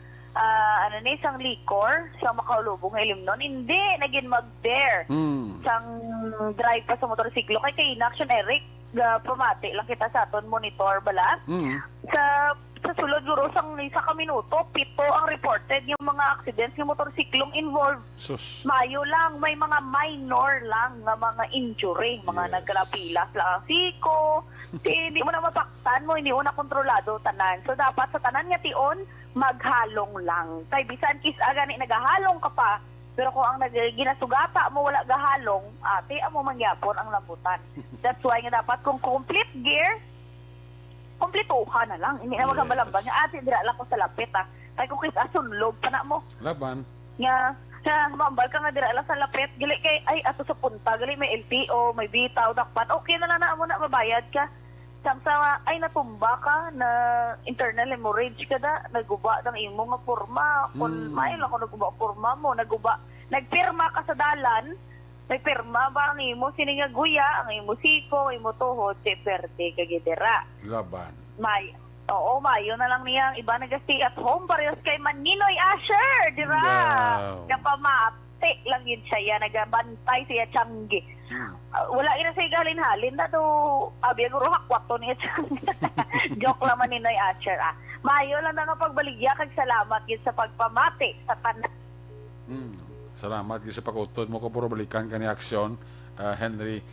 sang liquor, sa makaulubong ilim nun, hindi naging mag-dare sang drive pa sa motorsiklo. Kay Action Eric, pumati lang kita sa aton monitor bala. Sa sulod guro sang isa ka minuto, 7 ang reported yung mga accidents yung motorsiklong involved. Mayo lang may mga minor lang nga mga injury, mga nagkalapilas lang ang siko. Hindi mo na mapaktan mo, hindi mo na kontrolado tanan. So dapat sa tanan nga tion maghalong lang. Kay bisan kis agani nagahalong ka pa, pero kung ang ginasugata mo wala gahalong, ate amo mangyapon ang lambutan. That's why nga dapat kung complete gear, kumplituhan na lang. Hindi na magamalambang nga ate dira lang ko sa lapit Kay kung kis asunlog pa na mo. Laban. Nga mambal ka nga dira lang sa lapit, gali kay ay ato sa punta, gali may LTO, may bitaw dakpan. Okay na lang na mo na mabayad ka. Samsa ay natumba ka na internal hemorrhage ka da, naguba ng imo nga porma. Kung may lang kung naguba porma mo, nagpirma ka sa dalan, nagpirma ba ang imo sininga guya, ang imo siko, imo tuhod, si perde kagidera. Laban. Mayo na lang niya iba nag-stay at home parehas kay Maninoy Asher, dira. Wow. Kapamate lang yun siya, nagabantay siya Changi. Wala ina sa igalin-halin na to abi guro hakwato niya joke lang man Ninoy Asher Mayo lang na pagbaligya kag salamat gid sa pagpamati sa tanan. Salamat gid sa pag-utod mo ko puro balikan kani aksyon Henry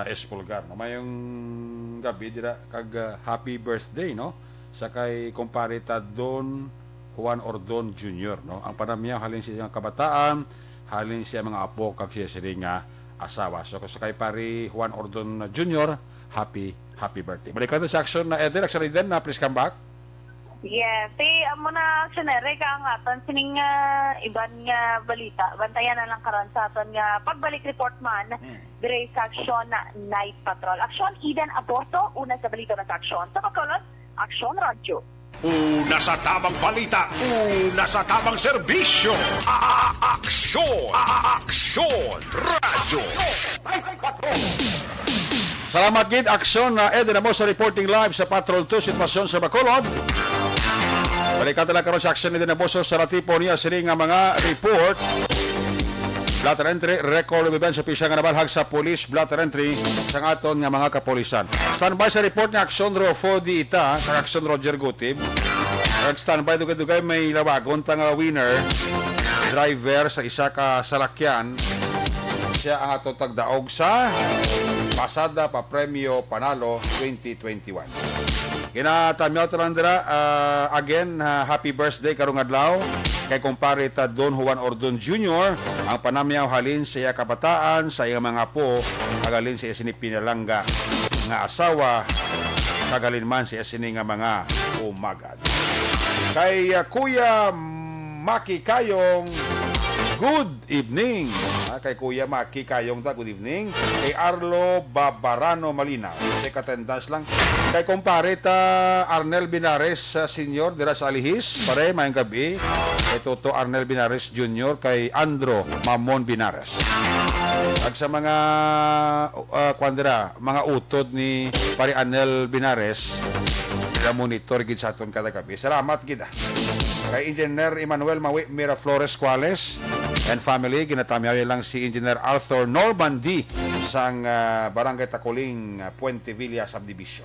Espulgar. Mayong gabi dira kag happy birthday no sa kay kumparita Don Juan Ordon Jr. no. Ang panamya halin siya kabataan, halin siya mga apo kag siya siringa asawa. So sa kay pari Juan Ordon Jr., happy birthday. Balikan sa action na Eden, actually then na please come back. Yes, amo na generic ang aton sining iban nga balita. Bantayan na lang karon sa aton nga pagbalik report man dire sa action na Night Patrol. Action Eden Aborto, una sa balita na sa action. Sa pagkulot, Action Radio. Una sa tamang balita, una sa tamang serbisyo. Aksyon! Aksyon! Radyo! Salamat gid aksyon na Eden mo sa reporting live sa Patrol 2 sitwasyon sa Bacolod. Balikan talaga karon sa aksyon ni Eden Boso sa ratipo niya sini nga mga report. Blatter entry, record of events sa nga nabalhag sa police, blatter entry sa aton nga mga kapolisan. Standby sa report ni Aksyon Rofo di ita sa Aksyon Roger Gutib. Standby dugay-dugay may lawagon tang winner driver sa isa ka salakyan. Siya ang ato tagdaog sa pasada pa premyo panalo 2021. Ginatamyaw talandra again happy birthday karong adlaw kay kumpare ta Don Juan Ordon Jr. ang panamyaw halin sa iya kabataan sa iyang mga apo kagalin sa iya sinipinalangga nga asawa kagalin man sa iya sini nga mga umagad. Kay Kuya Maki Kayong, good evening. Kay Kuya Maki Kayong ta, good evening. Kay Arlo Babarano Malinaw, kay katendans lang. Kay kumpare ta Arnel Binares Senior dira sa Alihis, pare mayong gabi. Kay Toto Arnel Binares Jr. kay Andro Mamon Binares. At sa mga mga utod ni Pari Anel Binares, monitor gid sa aton kada gabi. Salamat gid. Kay Engineer Emmanuel Mawi Miraflores Cuales and family, ginatamyaw lang si Engineer Arthur Normandy sang Barangay Takuling, Puente Villa Subdivision.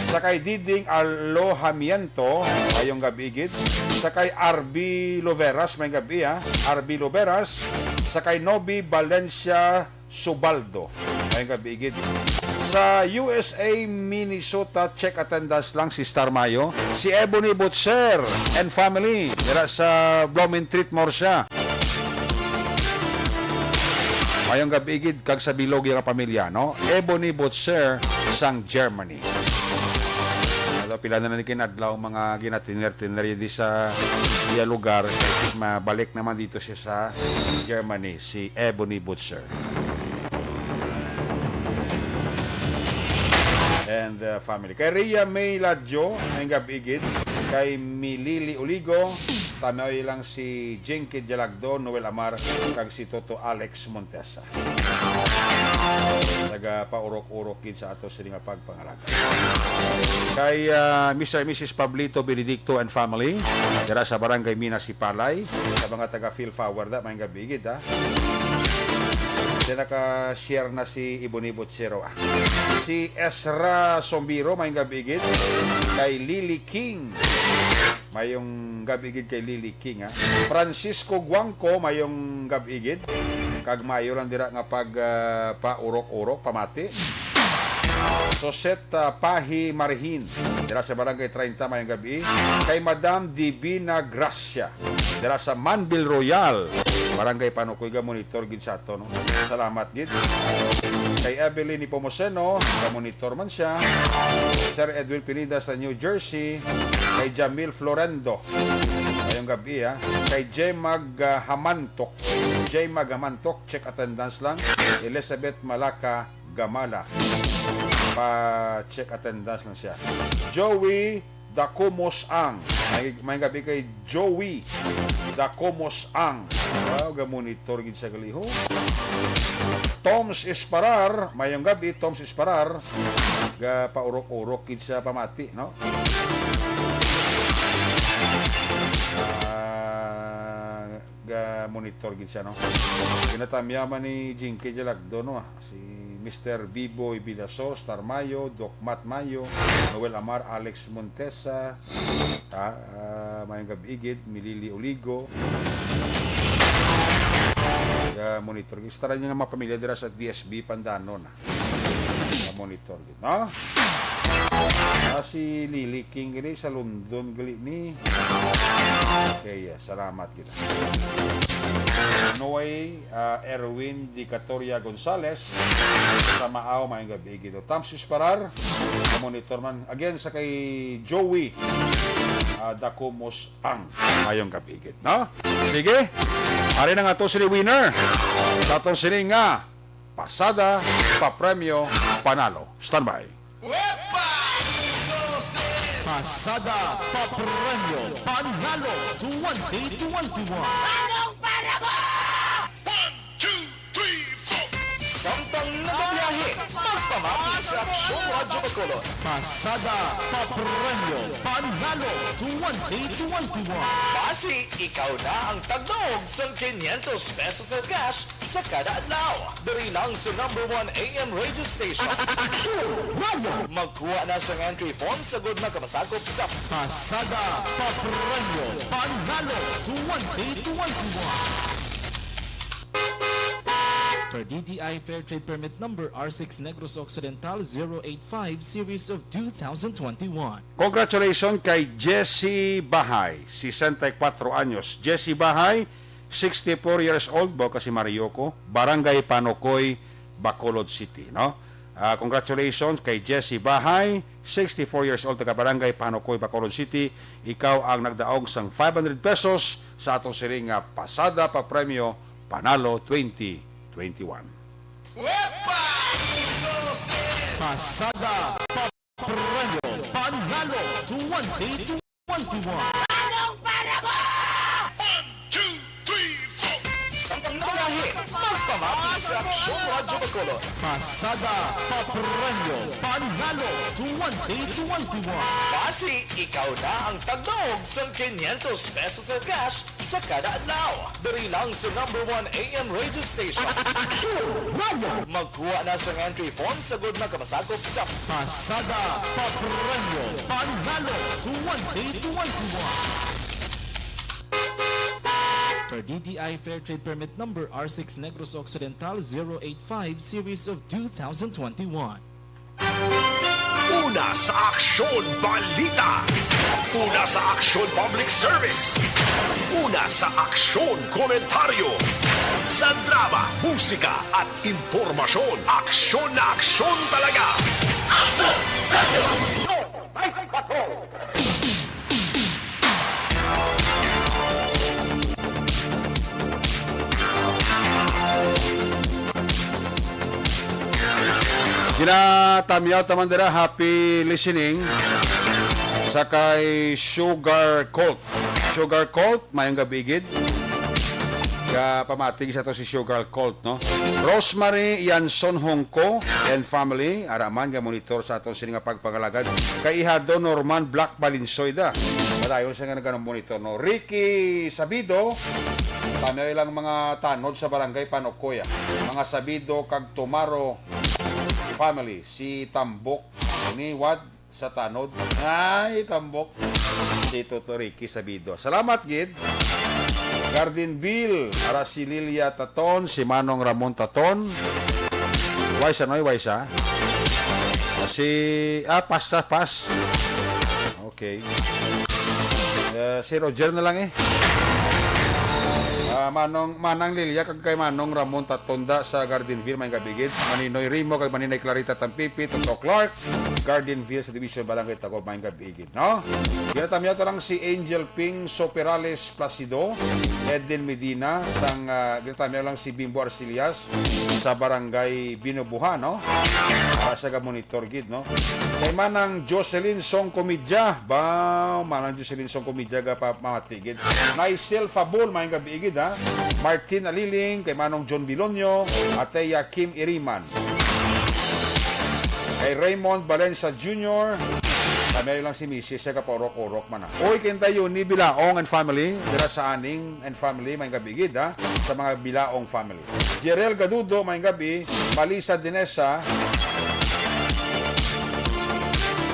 Sakay Diding Alohamiento, ayong gabi gid. Sakay RB Loveras, may gabi RB Loveras. Sakay Nobi Valencia Subaldo, may gabi gid. Sa USA, Minnesota, check attendance lang si Star Mayo. Si Ebony Butcher and family, dira sa Blumentritt, Morsha. Mayong gabi gid kag sa bilog yung pamilya, no? Ebony Butcher sang Germany. Pila na kinadlaw mga ginatiner-tiner di sa iya lugar. Mabalik naman dito siya sa Germany, si Ebony Butcher. And family. Kay Rhea May Ladjo, may gabigid. Kay Milili Uligo, tanaw lang si Jinky Jalagdo, Noel Amar, kag si Toto Alex Montesa. Taga paurok-urok kid sa ato sa nga pagpangalaga. Kay Mr. and Mrs. Pablito Benedicto and family, dira sa Barangay Minas Sipalay, sa mga taga Philflower da, may gabigid Diyan naka-share na si Iboni Botsero. Si Ezra Sombiro, may gabigid. Kay Lily King. Mayong gabigid kay Lily King. Francisco Guangco, mayong gabigid. Kag mayo lang dira nga pag paurok-urok, pamati. Soset Pahi Marhin, dira sa Barangay 30, mayong gabi. Kay Madam Divina Gracia, dira sa Manville Royal, Barangay Panukoy, monitor gid sa ato, no? Salamat gid. Kay Evelyn Pomoseno, monitor man siya. Sir Edwin Pinida sa New Jersey. Kay Jamil Florendo, ngayong gabi Kay J-Mag Hamantok, check attendance lang. Elizabeth Malaka Gamala, pa-check attendance lang siya. Joey Dacomos Ang, may gabi kay Joey Dacomos Ang. Wow, ga-monitor gid sa galiho. Toms Esparar, mayong gabi, Toms Esparar, ga paurok-urok gid sa pamati, no? Ga monitor gid siya, no? Ginatamyaman ni Jinky Jalagdo, no? Si Mr. Biboy Bidaso, Star Mayo, Doc Matt Mayo, Noel Amar, Alex Montesa, mayong gabigid, Milili Uligo. Monitor gid. Stara niya nga mga pamilya dira sa DSB Pandanon. Monitor gid, no? Si Lily King gini sa London gali ni. Okay, salamat kita. Noy Erwin Di Catoria Gonzales sa Maaw, mayong gabi gito. Tamsis Parar, monitor man again sa kay Joey Dacomos Ang, mayong gabi gito, no? Sige, ari na nga to sini winner sa itong sini nga pasada, papremyo, panalo. Standby. Pasada Papremyo Panalo 2021. Anong para mo? Samtang nagabiyahe, magpamati sa Aksyon Radyo Bacolod. Pasada Papremyo Panalo 2021. Basi, ikaw na ang tagdog sa 500 pesos na cash sa kada adlaw. Dari lang sa #1 AM radio station. Magkuha na sa entry form sa good na kamasakop sa Pasada Papremyo Panalo 2021. For DTI Fair Trade Permit Number R6 Negros Occidental 085 Series of 2021. Congratulations kay Jessie Bahay, 64 anyos. Jessie Bahay, 64 years old, ba kasi Marioko, Barangay Panokoy, Bacolod City, no? Congratulations kay Jessie Bahay, 64 years old, taga Barangay Panokoy, Bacolod City. Ikaw ang nagdaog sang 500 pesos sa atong siring pasada pa premyo Panalo 2021. Pasada Papremyo Panalo 2021. Anong para mo? Samtang nagabiyahe, pamati sa Aksyon Radyo Bacolod. Pasada Papremyo Panalo 2021. Basi, ikaw na ang tagdaog sa 500 pesos sa cash sa kada adlaw. Dari lang sa number 1 AM radio station. Magkuha na sa entry form sa good na kamasakop sa Pasada Papremyo Panalo 2021. For DTI Fair Trade Permit Number R6 Negros Occidental 085 Series of 2021. Una sa Aksyon Balita. Una sa Aksyon Public Service. Una sa Aksyon Komentaryo. Sa drama, musika at impormasyon. Aksyon na aksyon talaga. Aksyon! Ginatamyaw taman dira, happy listening sa kay Sugar Colt. Sugar Colt, mayang gabigid. Pamatig sa to si Sugar Colt, no? Rosemary Yanson Hongko and family, araman nga monitor sa atong sininga pagpangalagad. Kay Ihado Norman Black Balinsoy da. Madayon sa nga nagano monitor, no? Ricky Sabido, kami ilang mga tanod sa barangay Panokoya. Mga Sabido kag Tomaro family, si Tambok ni Wad sa tanod. Ay, Tambok. Si Toto Ricky Sabido. Salamat, Gid. Gardenville, ara si Lilia Taton, si Manong Ramon Taton. Waisa, no? Waisa. Si, pas. Okay. Si Roger na lang eh. Manang Lilia kag kay Manong Ramon Tatonda sa Gardenville may gabigid. Maninoy Rimo kag Maninay Clarita Tampipi, Toto Clark, Gardenville sa Division Barangay Tagob may gabigid, no? Ginatamya to lang si Angel Ping Soperales Placido, Edin Medina, sang ginatamya lang si Bimbo Arcilias sa Barangay Binubuha, no? Para sa monitor gid, no? Kay Manang Jocelyn Song Komedya, Manang Jocelyn Song Komedya ga pa mamatigid. Naisel Fabul may gabigid, ha? Martin Aliling, kay Manong John Bilonyo, at kay Kim Iriman. Kay Raymond Valencia Jr., kami lang si Mrs. siya kaporok-orok man. Oy, kintayo ni Bilaong and family, dira sa Aning and family, may gabigid, ha? Sa mga Bilaong family. Jerel Gadudo, may gabi, Malisa Dinesa,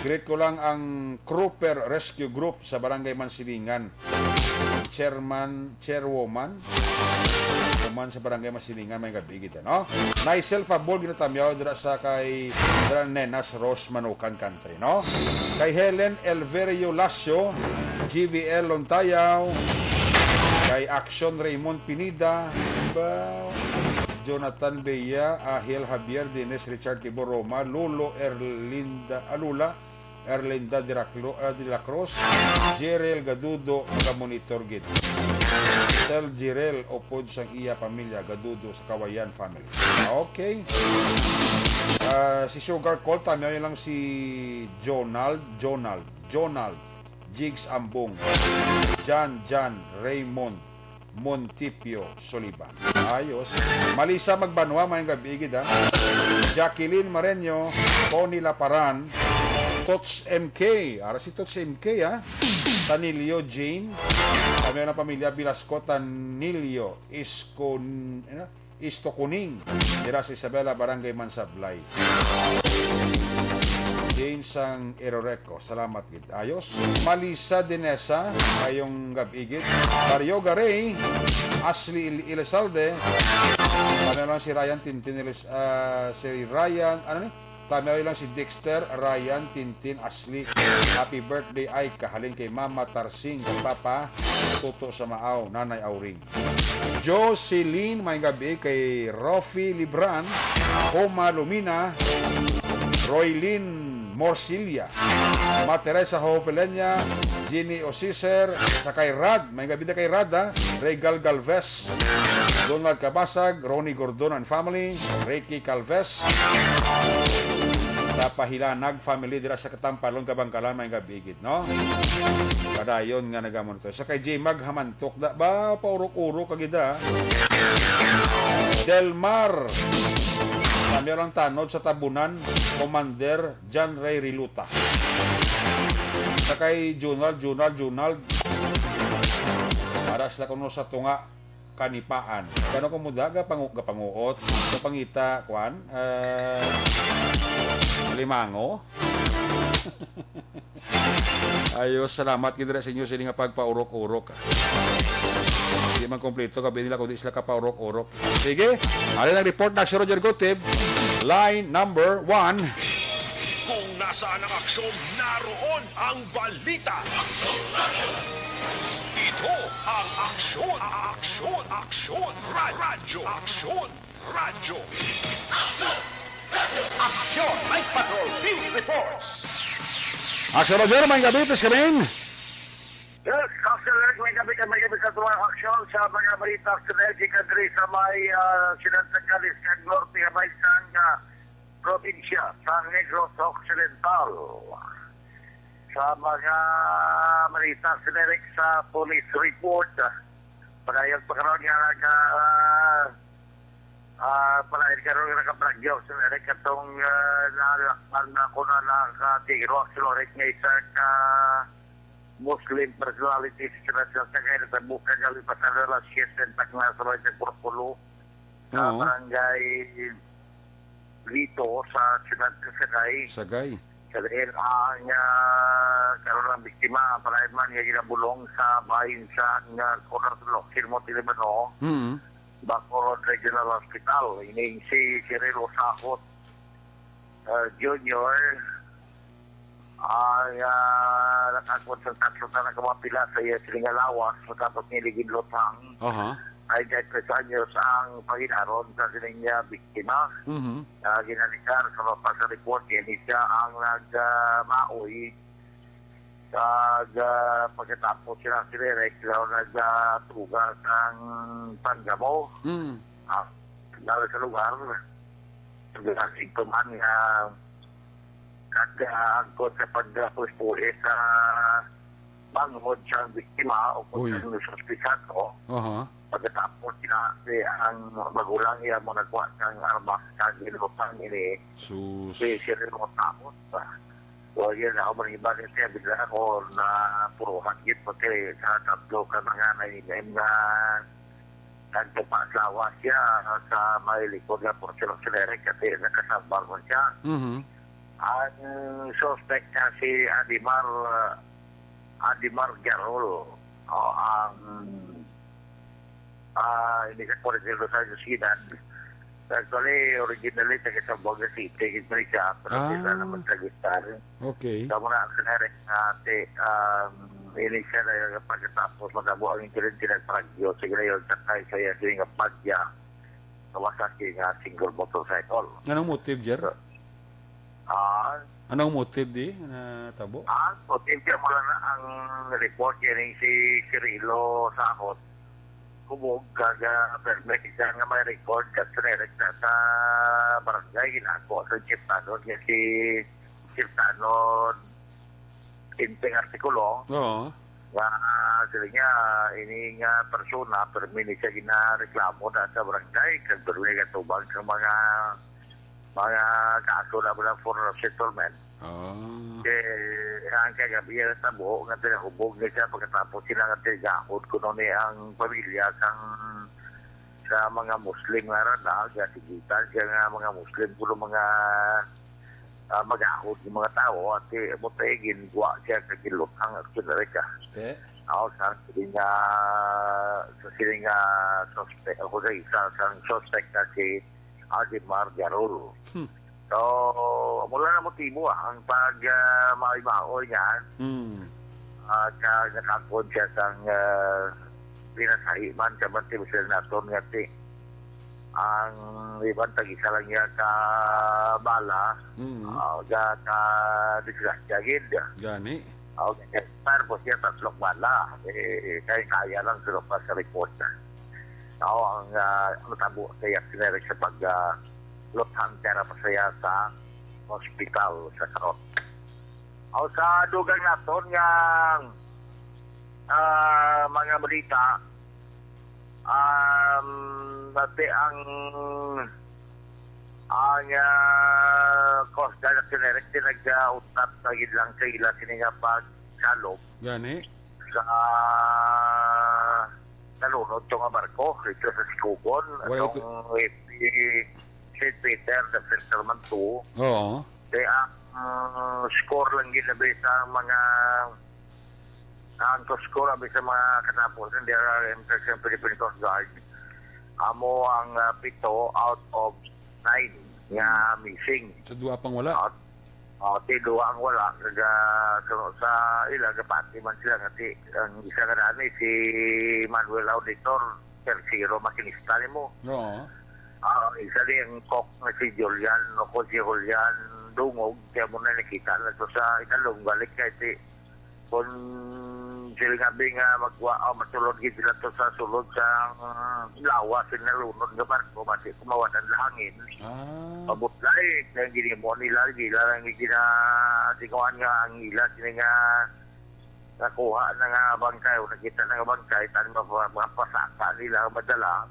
greet ko lang ang Crooper Rescue Group sa Barangay Mansilingan. Chairwoman sa Barangay Masilingan may gabigit, no? Naisel Fabol ginatamyaw dira sa kay Nenas Rose Manukan Country, no? Kay Helen Elverio Lasio, GVL Lontayaw, kay Action Raymond Pinida, Jonathan Beya, Ahel Javier Dines, Richard Tiboroma, Lolo Erlinda de la Cruz, Jerel Gadudo, monitor gid. Sel Jerel opod sang iya pamilya Gadudo sa Kawayan family. Okay. Si Sugar Colt, tama lang si Jonald, Jigs Ambong, Jan Raymond Montipio Soliban. Ayos. Malisa Magbanwa, may gabigid, ha? Jacqueline Mareño, Tony Laparan, Tots MK. Ara si Tots MK, ha? Tanilio Jane. Kami na pamilya Bilasco, Tanilio Istokuning. Dira si Isabela, Barangay Mansablay. Jane sang Eroreco. Salamat, gid. Ayos. Malisa Dinesa, kayong gabigid. Mario Garay, Ashley Ilizalde. Kami lang si Ryan Tintin, si Ryan, kami lang si Dexter, Ryan, Tintin, Ashley. Happy birthday ay kahalin kay Mama Tarsing, Papa Toto sa Maaw, Nanay Auring. Jocelyn, may gabi kay Rofi Libran, Oma Lumina, Roylin Morcilia, Teresa Hovelenia, Ginny Osiser, sa kay Rad, may gabi na kay Rad, ha? Regal Galvez, Donald Cabasag, Ronnie Gordon and family, Ricky Calvez, sa Pahilanag family dira sa Katampalon, Kabangkalan, may gabigid, no? Kadayon nga nagamon to. Sa kay J Mag Hamantok, da ba paurok-urok kagida? Delmar. Meron tanod sa tabunan, Commander John Ray Riluta. Sa kay Junald. Para sila kuno sa tunga kanipaan. Kano kumuda panguot, sa pangita, kwan, limango. Ayos, salamat gidra sa inyo sila nga pagpaurok-urok. Hindi man kompleto, kabi nila kung di sila kapaurok-urok. Sige, alin ang report na si Roger Gutib. Line number 1. Kung nasaan ang aksyon, naroon ang balita. Ito ang aksyon. Radyo. Aksyon, Night Patrol, Field Reports. Action Roger, may gabi, please come in. Yes, Councilor, may gabi sa tuwang aksyon sa mga balita strategic adri sa may Sinantacalis kag Norte Habay sang probinsya sa Negros Occidental. Sa mga balita sinerik sa police report, pagayag pagkaroon nga palain karoon nga nakabragyo sinerik katong nalakpan na ko na nakatigro sinerik nga isa ka Muslim personalities na sa kaya sa buka gali pa sa relasyon ng pagnasaroy sa Corpulo sa barangay Lito sa Ciudad Sagay. Sa dahil ang karoon ng biktima palain man nga ginabulong sa bahin sa Corpulo Kirmo Tilibano Bacolod Regional Hospital. Ining si Cirilo Sakot Junior ay nakakonsentrasyon na nakamapila sa iya Silingalawas matapos niligid lutang ay 10 anyos ang panginaron sa sining biktima. Ginalikar sa mga sa report yan siya ang nagmaoy sa pagkatapos sila sinirek daw nagtugas ng panggamo lalo sa lugar naglasig tuman nga agkot sa pagpulis sa bangod sa biktima o kung sa suspikato. Pagkatapos sinasi ang magulang iya mo nagwa ng armas kag inutang ini special mo tapos. So yun ako maniba din siya bigla ako na puro hagit pati sa tatlo ka mga nainigay na nagpapaslawa siya sa may likod na porsyong sinerek kasi nakasabal mo siya. Ang suspect na si Adimar Garol ang hindi ka po rin sa Yusinan. Actually, originally taga sa Boga City, hindi siya, pero sila naman sa Gistar. Okay. Tama na ang sinarek ini siya na pagkatapos magabo ang tinagpragyo. Sige na yun, takay saya siya nga padya kawasaki nga single motorcycle. Anong motive, Jer? Anong motive di na tabo? Motive siya mula na ang report yan si Cirilo Sakot. Kubog kaga permit siya nga may record kasi nirek na sa barangay ginako sa Chiptanon niya si Chiptanon Inteng Artikulo. Nga sila niya ini nga persona permit siya ginareklamo na sa barangay kag permit ka tubag sa mga kaso na mula for settlement. Ang kagabi na tabo, nga tinahubog na siya pagkatapos sila nga tinagahod kuno ni ang pamilya sa mga Muslim nga rana, sa sigitan siya nga mga Muslim kuno mga mag-ahod ng mga tao at mutay ginwa siya kagilutang at kinarika. Ako sa siling suspect, ako sa isang suspect na si Adimar Garol. So, mula na motibo ang pag-maimaoy niyan. Nakakon siya sang pinasahiman sa banti sila naton nga ang ibang tag-isa lang niya ka-bala ka-disgrasya gid. Gani. Tapos siya tatlong bala. Kaya lang sulok pa sa report na. Ang natabo kaya sinerek sa pag-lutang pera pa saya sa hospital sa Karot. Sa dugang naton nga mga balita Dati ang Coast Guard at Sinerek nag-utap sa lang sa ila sininga pagsalop Gani. sa nalunod ito nga barko ito sa Sikugon Wala itong St. Peter sa Filterman 2 Oo. kaya ang score lang ginabi sa mga ang score abi sa mga katapos ng DRRM sa Philippine Coast Guard amo ang 7 out of 9 nga missing. Sa duwa pang wala. Tido ang wala sa ila gapati man sila ngati ang isa nga dani si Manuel Auditor tercero makinista nimo. Oo. Isa din ang cook na si Julian o si Julian Dungog kaya mo na nakita na to sa ikalong balik kay si kung sila nga matulog sila to sa sulod sa lawa sinalunod nga barko mati kumawan ang langin pabutlay kaya ginimo nila lang ginatikawan nga ang ila sila nga nakuha na nga bangkay o nakita na nga bangkay tan mga pasaka nila madala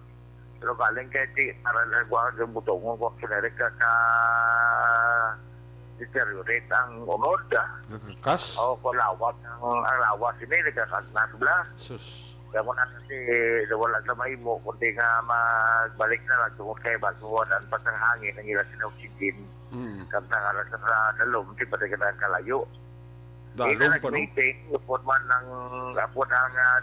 pero galing kaya para nagwag ang butong ko sinerek ka deteriorate ang unod. Kas? O kalawat ang lawas ini nagkakagnas bla. Sus. Kaya mo na kasi wala na mahimo kundi nga magbalik na lang tungkol kay bagbuwan ang patang hangin ang ilang sinoxygene. Kamta nga lang sa dalom, di pa tayo kalayo. Dalom pa no? Upod man ng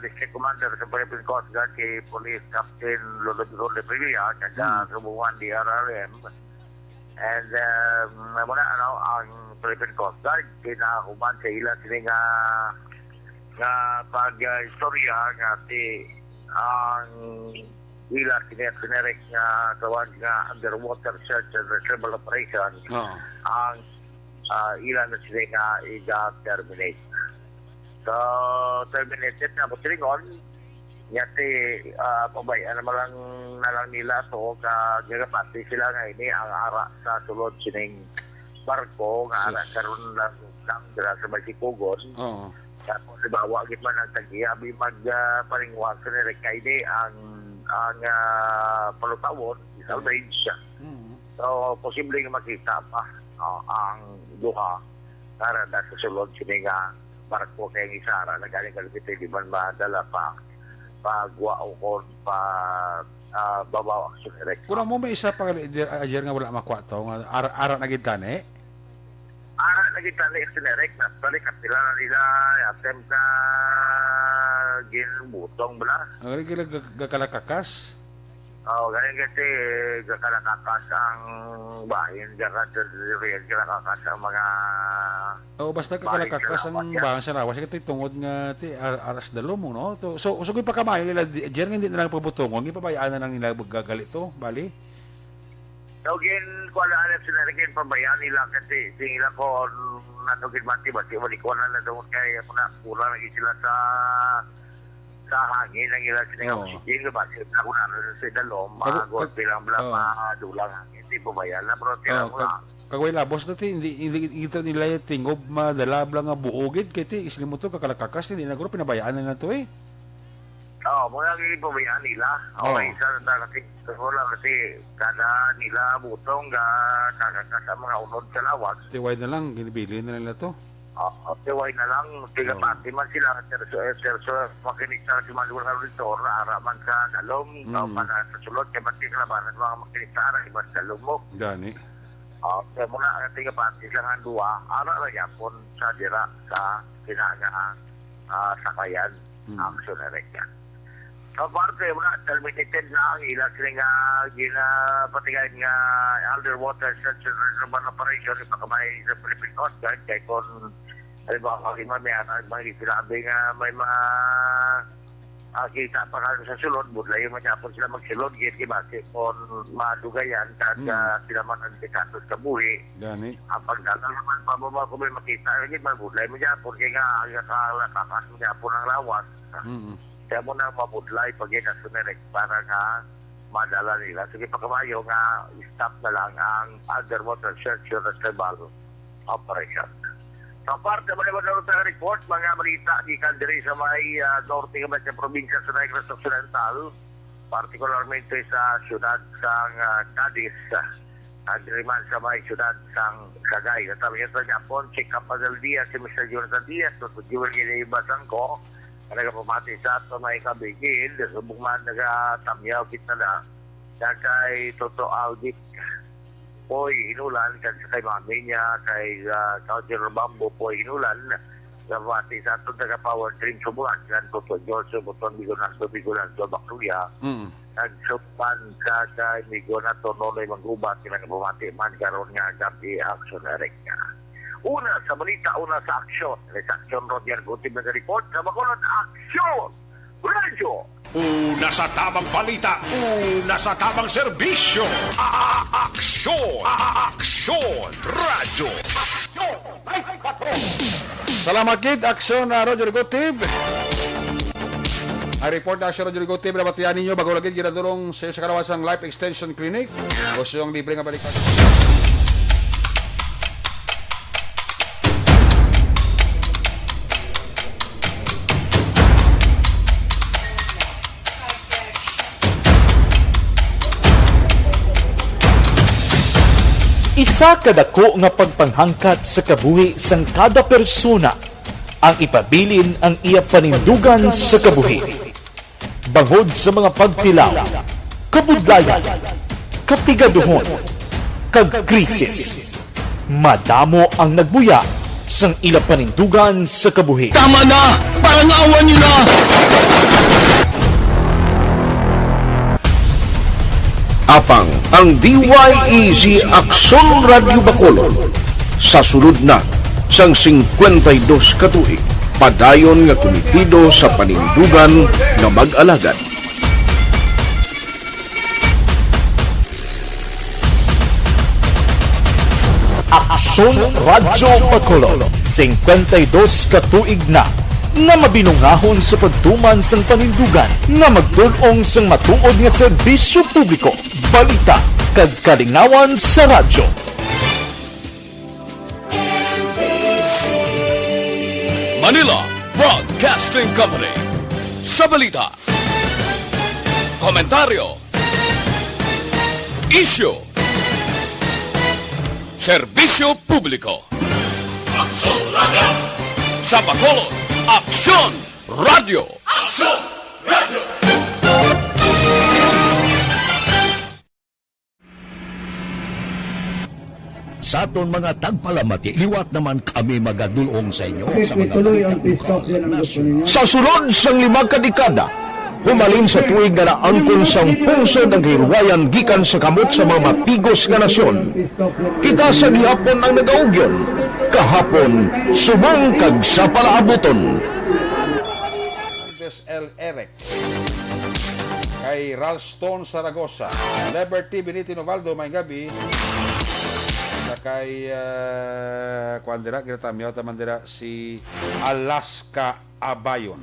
District Commander sa Philippine Coast Guard kay Police Captain Lolo de Privia kaya subuhan DRRM. And muna ang Philippine Coast Guard kinahuman sa ila sila nga pag-istorya nga ang ila sinerek nga tawag nga underwater search and retrieval operation ang ila na sila nga i-terminate. So terminated na po silingon yati pabayaan naman lang nila to gagapati sila nga ini ang ara sa sulod sining barko nga ara karon lang dira sa Masikugon. Tapos ibawa gid man ang tagiabi magpalingwag sa rekayde ang palutawon salvage siya. So posible nga makita pa ang duha para sa sulod sining barko kay isara na galing kalipite di man madala pa pagwa o kon babaw action direct. Kuna mo may isa pa ayer nga wala makuha to nga ara na gid tani. Ara na gid tani direct na balik at sila nila attempt na ginbutong bala. Ang gakalakakas. Ganyan kasi gakalakakas ang bahin gakalakakas ang mga basta kakalakakas ang bahan sa lawas kasi tungod nga aras dalom mo no. So usugoy pa kamay nila diyan nga hindi na lang pabutongon, hindi pa bayaan na lang nila gagalit to, bali. So gin ko ala sinarigin pabayaan nila kasi sila ko natugid mati basi wali ko na daw kay ako na pura lagi sila sa hangin ang ilang siningang oxygen basi ako na sa dalom magot bilang dulang hangin hindi pabayaan na pero tira ko na kagway labos dati hindi ito nila tingob madala lang nga buogid kay isli mo to kakalakakas hindi na guro pinabayaan na to eh. Muna pabayaan nila. Isa na kasi kada nila butong kakakas ang mga unod sa lawas. Tiway na lang, ginibili na nila to. Tiway na lang, tiga pati man sila terso makinig sa si Manuel Auditor araman sa dalom para sa sulod kaya man tikalabanan mga makinig sa ara iba sa dalom mo. Gani. Kaya muna tiga pati lang ang duwa ara na yapon sa dira sa kinaga sakayan action direct. So, parte muna, terminated na ang ilang sila nga ginapatigayan nga underwater search and retrieval operation ipakamay sa Philippine Coast Guard kaya kung halimbawa may sinabi nga may mga kita pa sa sulod budlay masyapon sila magsulod base kung madugayan kahit sila man ang dekatos sa buhi ang pagdala naman pababa kung may makita budlay masyapon kaya nga kalakakas masyapon ang lawas kaya mo na mabudlay pag yun ang sumerek para nga madala nila. Sige pagkamayo nga stop na lang ang underwater search and retrieval operation. So parte mo naman sa report, mga balita di kandiri sa may norte nga sa probinsya sa Negros Occidental particularmente sa siyudad sang Cadiz, agriman sa may siyudad sang Sagay. Natabi ito niya po, check up del dia si Mr. Jonathan Diaz, so tujuan ginaibasan ko, nagpamati sa ito na ikabigil, subong man nagatamyaw kita na, kay Toto Aldic, po'y hinulan, kasi kay mami niya, kay Kaudir Bambo po'y hinulan, nagpamati sa ito nag-power dream subuhan, kan Toto George, Butong Bigonan, Bakluya, nagsupan sa kay Migonato Nonoy Maggubat, nagpamati man karon nga gabi action erect niya. Una sa balita, una sa aksyon. Sa aksyon, Roger Gutib nag-report sa Bacolod Aksyon Radio. Una sa tamang balita, una sa tamang serbisyo. Aksyon! Aksyon! Radyo! Salamat kid, aksyon na Roger Gutib. Ang report na aksyon Roger Gutib, nabatian ninyo bago lagi ginadurong sa Kalawasang Life Extension Clinic. Gusto yung libre nga balikan. Isa kadako nga pagpanghangkat sa kabuhi sang kada persona ang ipabilin ang iya panindugan sa kabuhi. Bangod sa mga pagtilaw, kabudlayan, kapigaduhon, kagkrisis, madamo ang nagbuya sang ila panindugan sa kabuhi. Tama na! Parang awan nyo na! Apang ang DYEZ Aksyon Radio Bacolod sa sulod na sang 52 katuig padayon nga komitido sa panindugan nga mag-alagad. Aksyon Radio Bacolod 52 katuig na nga mabinungahon sa pagtuman sang panindugan nga magdulong sang matuod nga serbisyo publiko, balita kag kalingawan sa radyo. Manila Broadcasting Company. Sa balita, komentaryo, isyu, serbisyo publiko. Aksyon Radio! Sa Bacolod, Aksyon Radio! Aksyon Radio! Sa aton mga tagpalamati, liwat naman kami magadulong sa inyo sa mga sa sulod sang 5 kadekada, humalin sa tuig nga naangkon sang pungsod ang hirwayan gikan sa kamot sa mga mapigos nga nasyon. Kita sa gihapon ang nagaugyon, kahapon subong kag sa palaabuton. L. Eric kay Ralston Zaragoza, Liberty Benito Novaldo, may gabi na kay kuandira ginatamyaw tamandira si Alaska Abayon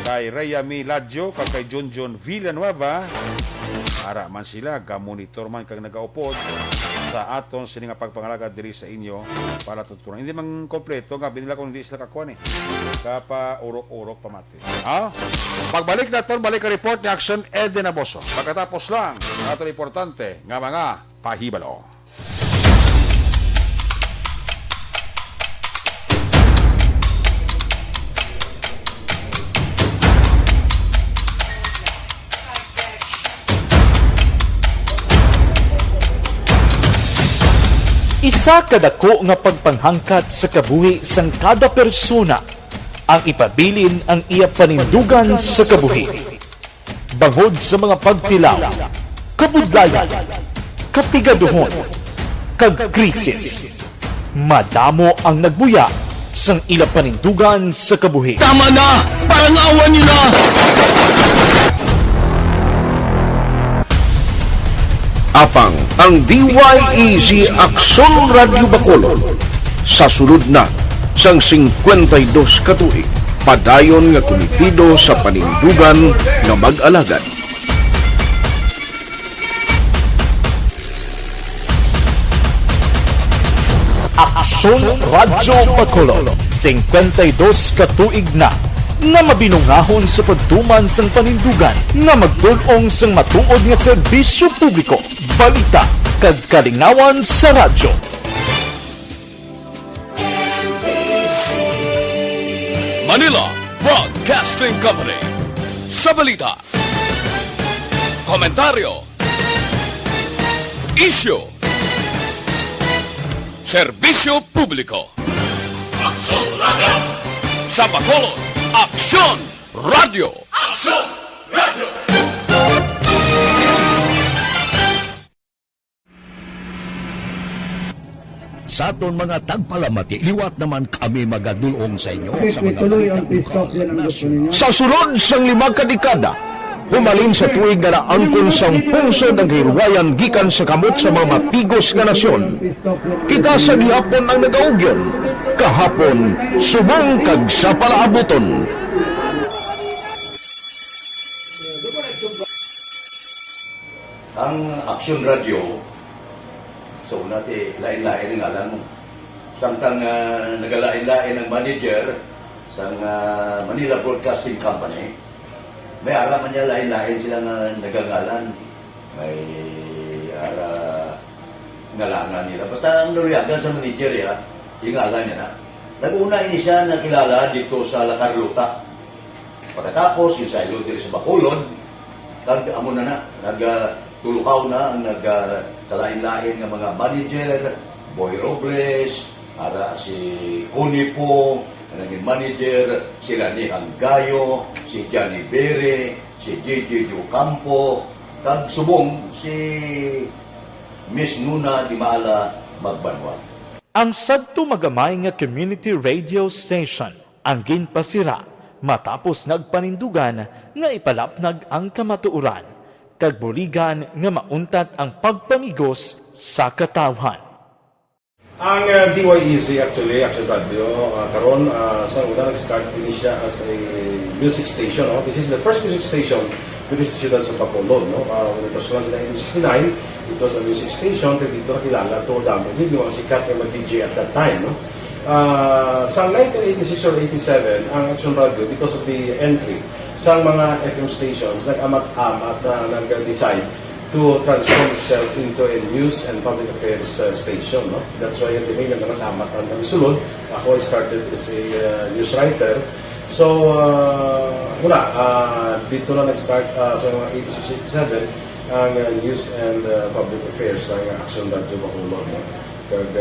kay Rayami Ladjo kay Junjun Villanueva. Ara man sila ga-monitor man kag nagaupod sa aton sini nga pagpangalaga diri sa inyo para tutunan. Hindi man kompleto nga binila kung hindi sila kakuan kapa urok-urok pamati. Ha? Pagbalik naton, balik ang report ni Action Eden Aboso. Pagkatapos lang aton importante nga mga pahibalo. Isa kadako nga pagpanghangkat sa kabuhi sang kada persona ang ipabilin ang iya panindugan sa kabuhi. Bangod sa mga pagtilaw, kabudlayan, kapigaduhon, kagkrisis, madamo ang nagbuya sang ila panindugan sa kabuhi. Tama na! Parang awan nyo na! Apang ang DYEZ Aksyon Radio Bacolod sa sulod na sang 52 katuig padayon nga komitido sa panindugan nga mag-alagad. Aksyon Radio Bacolod 52 katuig na nga mabinungahon sa pagtuman sang panindugan nga magdulong sang matuod nga serbisyo publiko, balita kag kalingawan sa radyo. Manila Broadcasting Company. Sa balita, komentaryo, issue, serbisyo publiko. Aksyon Radio! Sa Bacolod, Aksyon Radio! Aksyon Radio! Sa aton mga tagpalamati, liwat naman kami magadulong sa inyo sa mga sa sulod sang 5 kadekada, humalin sa tuig nga naangkon sang pungsod ang hirwayan gikan sa kamot sa mga mapigos nga nasyon. Kita sa gihapon ang nagaugyon, kahapon subong kag sa palaabuton. Ang Aksyon Radio, so nati lain-lain ang alam mo. Samtang nagalain-lain ang manager sa Manila Broadcasting Company, may araman niya lain-lain sila nga nagangalan. May ngalangan nila. Basta ang naruyagan sa manager ya, yung ngalan niya na. Nag-una ini siya nakilala dito sa La Carlota. Pagkatapos, yung sa Ilod sa Bacolod, amo na nagtulukaw na ang nagkalain-lain ng mga manager, Boy Robles, ara si Connie po, naging manager, si Rani Anggayo, si Johnny Bere, si J.J. Ocampo, kag subong si Miss Nuna Di Maala Magbanwa. Ang sadto magamay nga community radio station ang ginpasira matapos nagpanindugan nga ipalapnag ang kamatuoran kag buligan nga mauntat ang pagpamigos sa katawhan. Ang DYEZ actually, Action Radio, karon sa una nag-start din siya as a music station. No? This is the first music station with the Ciudad sa Bacolod. No? When it was launched in 1969, it was a music station. Pero dito nakilala to dami. Hindi mga sikat na mag-DJ at that time. No? Sa 1986 or 87, ang Action Radio, because of the entry sa mga FM stations, nag-amat-amat na nag-decide to transform itself into a news and public affairs station. No? That's why yung diming na nag-amat ang nagsulod. Ako started as a news writer. So, dito na nag-start sa mga 86-87 ang news and public affairs ng Action Radio Bacolod. No? Kag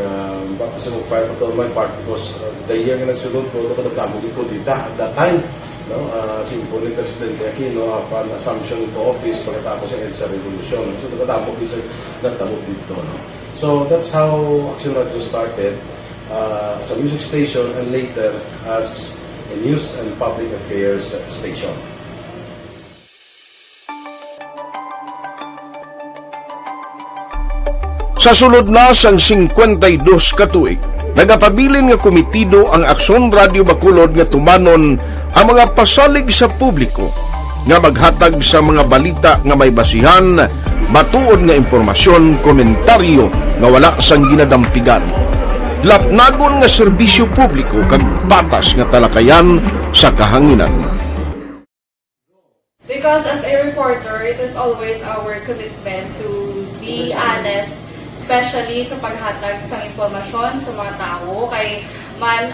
bakit sa mag-fire pa my part because the year nga nagsulod ko, ito nagdamo dito at that time. No, simpo ni Presidente Aquino upon assumption into office pagkatapos ng EDSA Revolution. So, nagdamo isa nagdamo dito. No? So, that's how Action Radio started as a music station and later as a news and public affairs station. Sa sulod na sang 52 ka tuig, nagapabilin nga komitido ang Aksyon Radio Bacolod nga tumanon ang mga pasalig sa publiko nga maghatag sa mga balita nga may basihan, matuod nga impormasyon, komentaryo nga wala sang ginadampigan. Lapnagon nga serbisyo publiko kag patas nga talakayan sa kahanginan. Because as a reporter, it is always our commitment to be honest, especially sa paghatag sa impormasyon sa mga tao kay man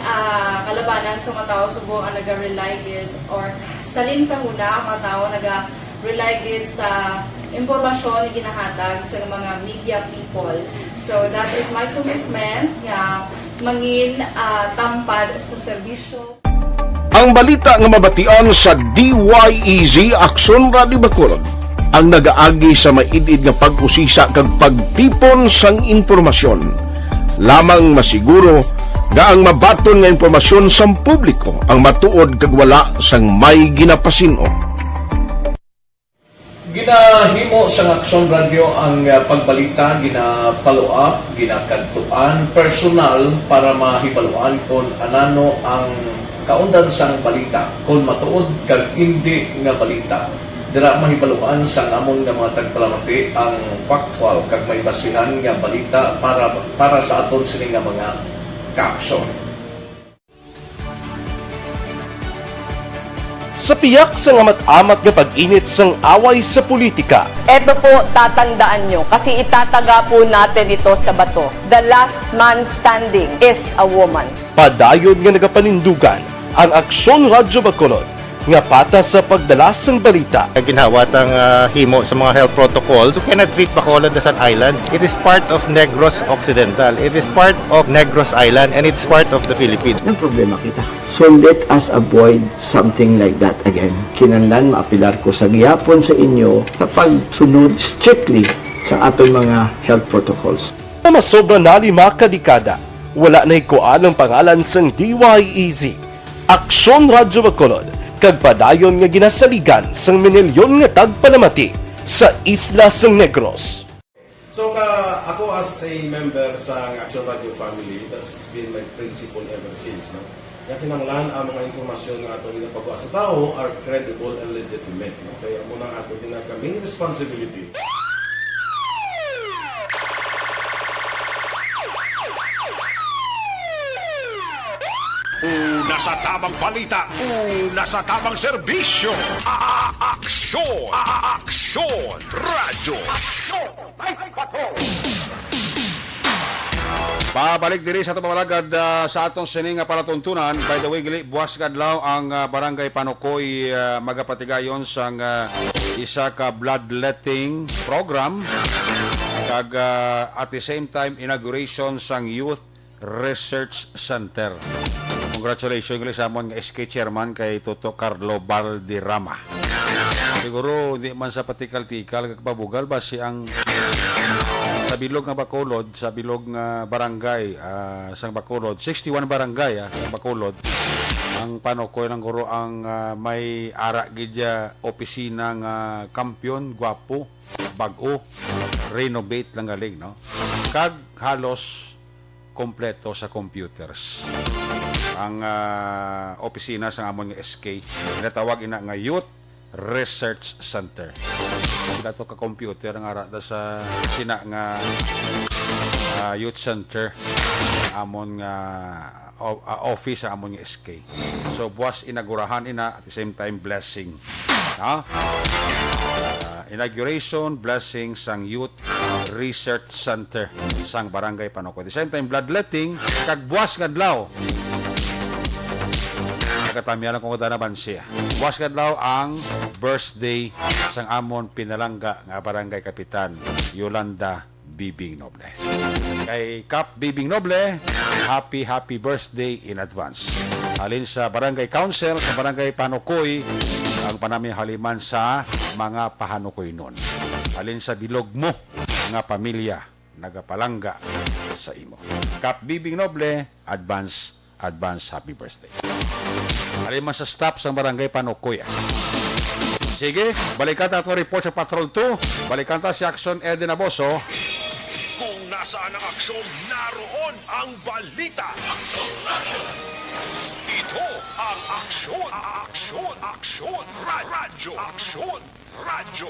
kalabanan sa mga tao subong ang naga-rely gid or salin sa huna ang mga tao naga-rely gid sa impormasyon na ginahatag sa mga media people. So that is my commitment nga mangin tampad sa serbisyo. Ang balita nga mabatian sa DYEZ Aksyon Radio Bacolod ang nagaagi sa maidid nga pag-usisa kag pagtipon sang impormasyon. Lamang masiguro nga ang mabaton nga impormasyon sa publiko ang matuod kag wala sang may ginapasino. Ginahimo sa Aksyon Radio ang pagbalita, gina-follow up, ginakadtuan personal para mahibaluan kung anano ang kaundan sang balita, kung matuod kag hindi nga balita. Dira mahibaluan sang amon nga mga tagpalamati ang factual kag may basihan nga balita para sa aton sini nga mga kaaksyon. sa piyak sa amat-amat nga pag-init sang away sa politika. Ito po, tatandaan nyo, kasi itataga po natin ito sa bato. The last man standing is a woman. Padayon nga nagapanindugan ang Aksyon Radyo Bacolod nga pata sa pagdala sang balita. Ginhawat ang himo sa mga health protocols. You cannot treat Bacolod as an island. It is part of Negros Occidental. It is part of Negros Island and it's part of the Philippines. Ang problema kita. So let us avoid something like that again. Kinahanglan maapilar ko sa gihapon sa inyo sa pagsunod strictly sa atong mga health protocols. Masobra na 5 kadekada, wala na ikuan ang pangalan sang DYEZ. Aksyon Radyo Bacolod, kag padayon nga ginasaligan sang minilyon nga tagpalamati sa isla sang Negros. So, ako as a member sa Action Radio family, that's been my principle ever since. No? Yung kinanglan ang mga informasyon nga ato ginapagawa sa tao are credible and legitimate. No? Kaya muna ato ginagaming responsibility. Una sa tamang balita, una sa tamang serbisyo. Aksyon! Aksyon! Radyo! Aksyon! Pabalik diri sa itong pamalagad sa atong sining nga palatuntunan. By the way, gali, buwas kadlaw ang Barangay Panukoy magapatigayon sang isa ka bloodletting program kag at the same time inauguration sang Youth Research Center. Congratulations gali sa amon nga SK chairman kay Toto Carlo Valderrama. Siguro hindi man sa patikal-tikal kag pabugal ba si ang sa bilog nga Bacolod, sa bilog nga barangay sang Bacolod, 61 barangay sa Bacolod. Ang Panukoy ng guro ang may ara gidya opisina nga kampiyon, gwapo, bag-o, renovate lang galing, no? Kag halos kompleto sa computers. Ang opisina sa amon nga SK, natawag ina nga Youth Research Center. Sila to ka-computer ang arada sa sina nga youth center amon nga office sa amon nga SK. So buwas inagurahan ina at the same time blessing. Inauguration, blessing sang Youth Research Center sang Barangay Panukoy. At the same time bloodletting kag buwas kadlaw. Katamihan kung kadanaban siya. Buwas kadlaw ang birthday sang amon pinalangga nga barangay kapitan Yolanda Bibing Noble. Kay Kap Bibing Noble, happy birthday in advance. Alin sa barangay council sa barangay Panukoy ang panami haliman sa mga pahanukoy nun. Alin sa bilog mo nga pamilya nagapalangga sa imo. Kap Bibing Noble, advance happy birthday. Alin man sa staff sa barangay Panukoy. Sige, balikan ta atong report sa Patrol 2. Balikan ta si Aksyon Eden Aboso. Kung nasaan ang aksyon, naroon ang balita. Ito ang Aksyon! Aksyon! Radyo! Aksyon! Radyo!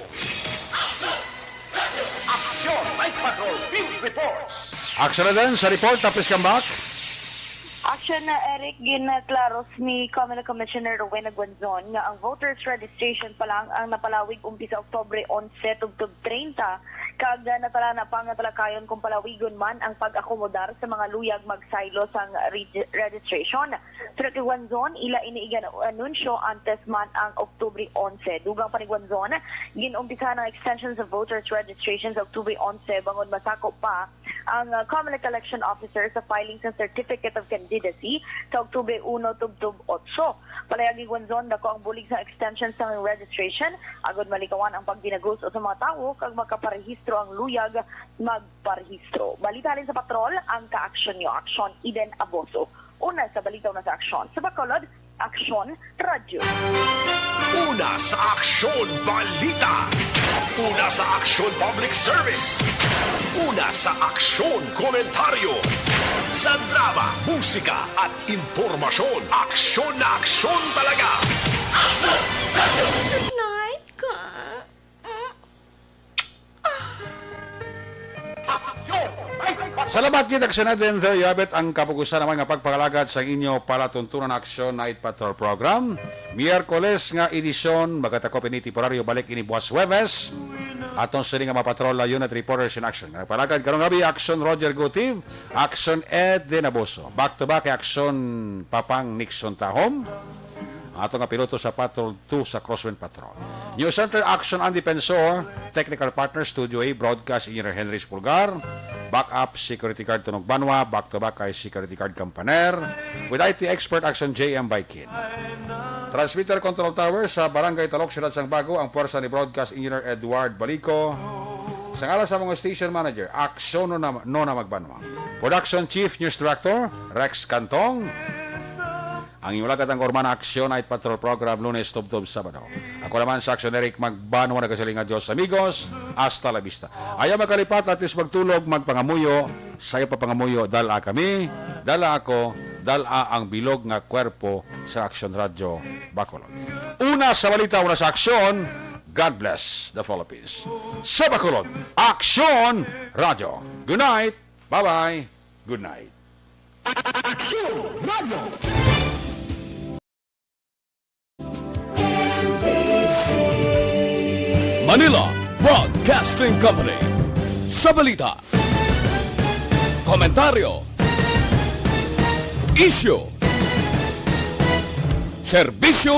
Aksyon! Night Patrol! Field Reports! Aksyon na din sa report. Tapos come back. Action na Eric ginaklaros ni Comelec Commissioner Rowena Guanzon nga ang voters registration pa lang ang napalawig umpisa Oktubre 11 tugtog 30 kag natala na pangatalakayon kung palawigon man ang pag-akomodar sa mga luyag magsaylo sang registration. Pero kay Guanzon, ila iniigan anunsyo antes man ang Oktubre 11. Dugang pa ni Guanzon, ginumpisa ng extension sa voters registration sa Oktubre 11 bangon masakop pa ang Comelec Election Officer sa filing sa Certificate of Candidacy sa Oktubre 1 tugtog 8. Palayagi Guanzon, dako ang bulig sa extension sa registration agud malikawan ang pagdinagos sa mga tawo kag makaparehistro ang luyag magparehistro. Balita rin sa Patrol ang ka-aksyon nyo. Aksyon Eden Aboso. Una sa balita na sa aksyon. Sa Bacolod, Aksyon Radyo. Una sa Aksyon Balita. Una sa Aksyon Public Service. Una sa Aksyon Komentaryo. Sa drama, musika at impormasyon. Aksyon na aksyon talaga. Good night, ka. Aksyon! Salamat kita sa natin, there you have it, ang kapugusan naman nga pagpakalagad sa inyo palatuntunan Action Night Patrol Program. Miyerkules nga edisyon, magkatako piniti poraryo balik ini buwas Huwebes. Atong sini nga mapatrol la unit reporters in action. Nagpalagad karong gabi, Action Roger Gutiv, Action Ed Denaboso. Back to back, Action Papang Nixon Tahom. Ato nga piloto sa Patrol 2 sa Crosswind Patrol. News Center Action Andy Pensor, Technical Partner Studio A, Broadcast Engineer Henry Spulgar, Backup Security Guard Tunog Banwa, back to back kay Security Guard Campaner, with IT Expert Action JM Baikin. Transmitter Control Tower sa Barangay Talok, Siyudad Sang Bago, ang puwersa ni Broadcast Engineer Edward Balico. Sa ngala sa mga Station Manager, Action Nona Magbanwa. Production Chief News Director, Rex Cantong. Ang iulagat ang Orman Action Night Patrol Program, Lunes, Tubtob, Sabado. Ako naman sa Action Eric Magbanwa, nagkasalinga Diyos, amigos, hasta la vista. Ayaw magkalipat, at least magtulog, magpangamuyo, sayo pa pangamuyo, dala kami, dala ako, dala ang bilog nga kwerpo sa Action Radio Bacolod. Una sa balita, una sa Action, God bless the Philippines. Sa Bacolod, Action Radio. Good night, bye-bye, good night. Action Radio! Manila Broadcasting Company. Sa balita, komentaryo, issue, serbisyo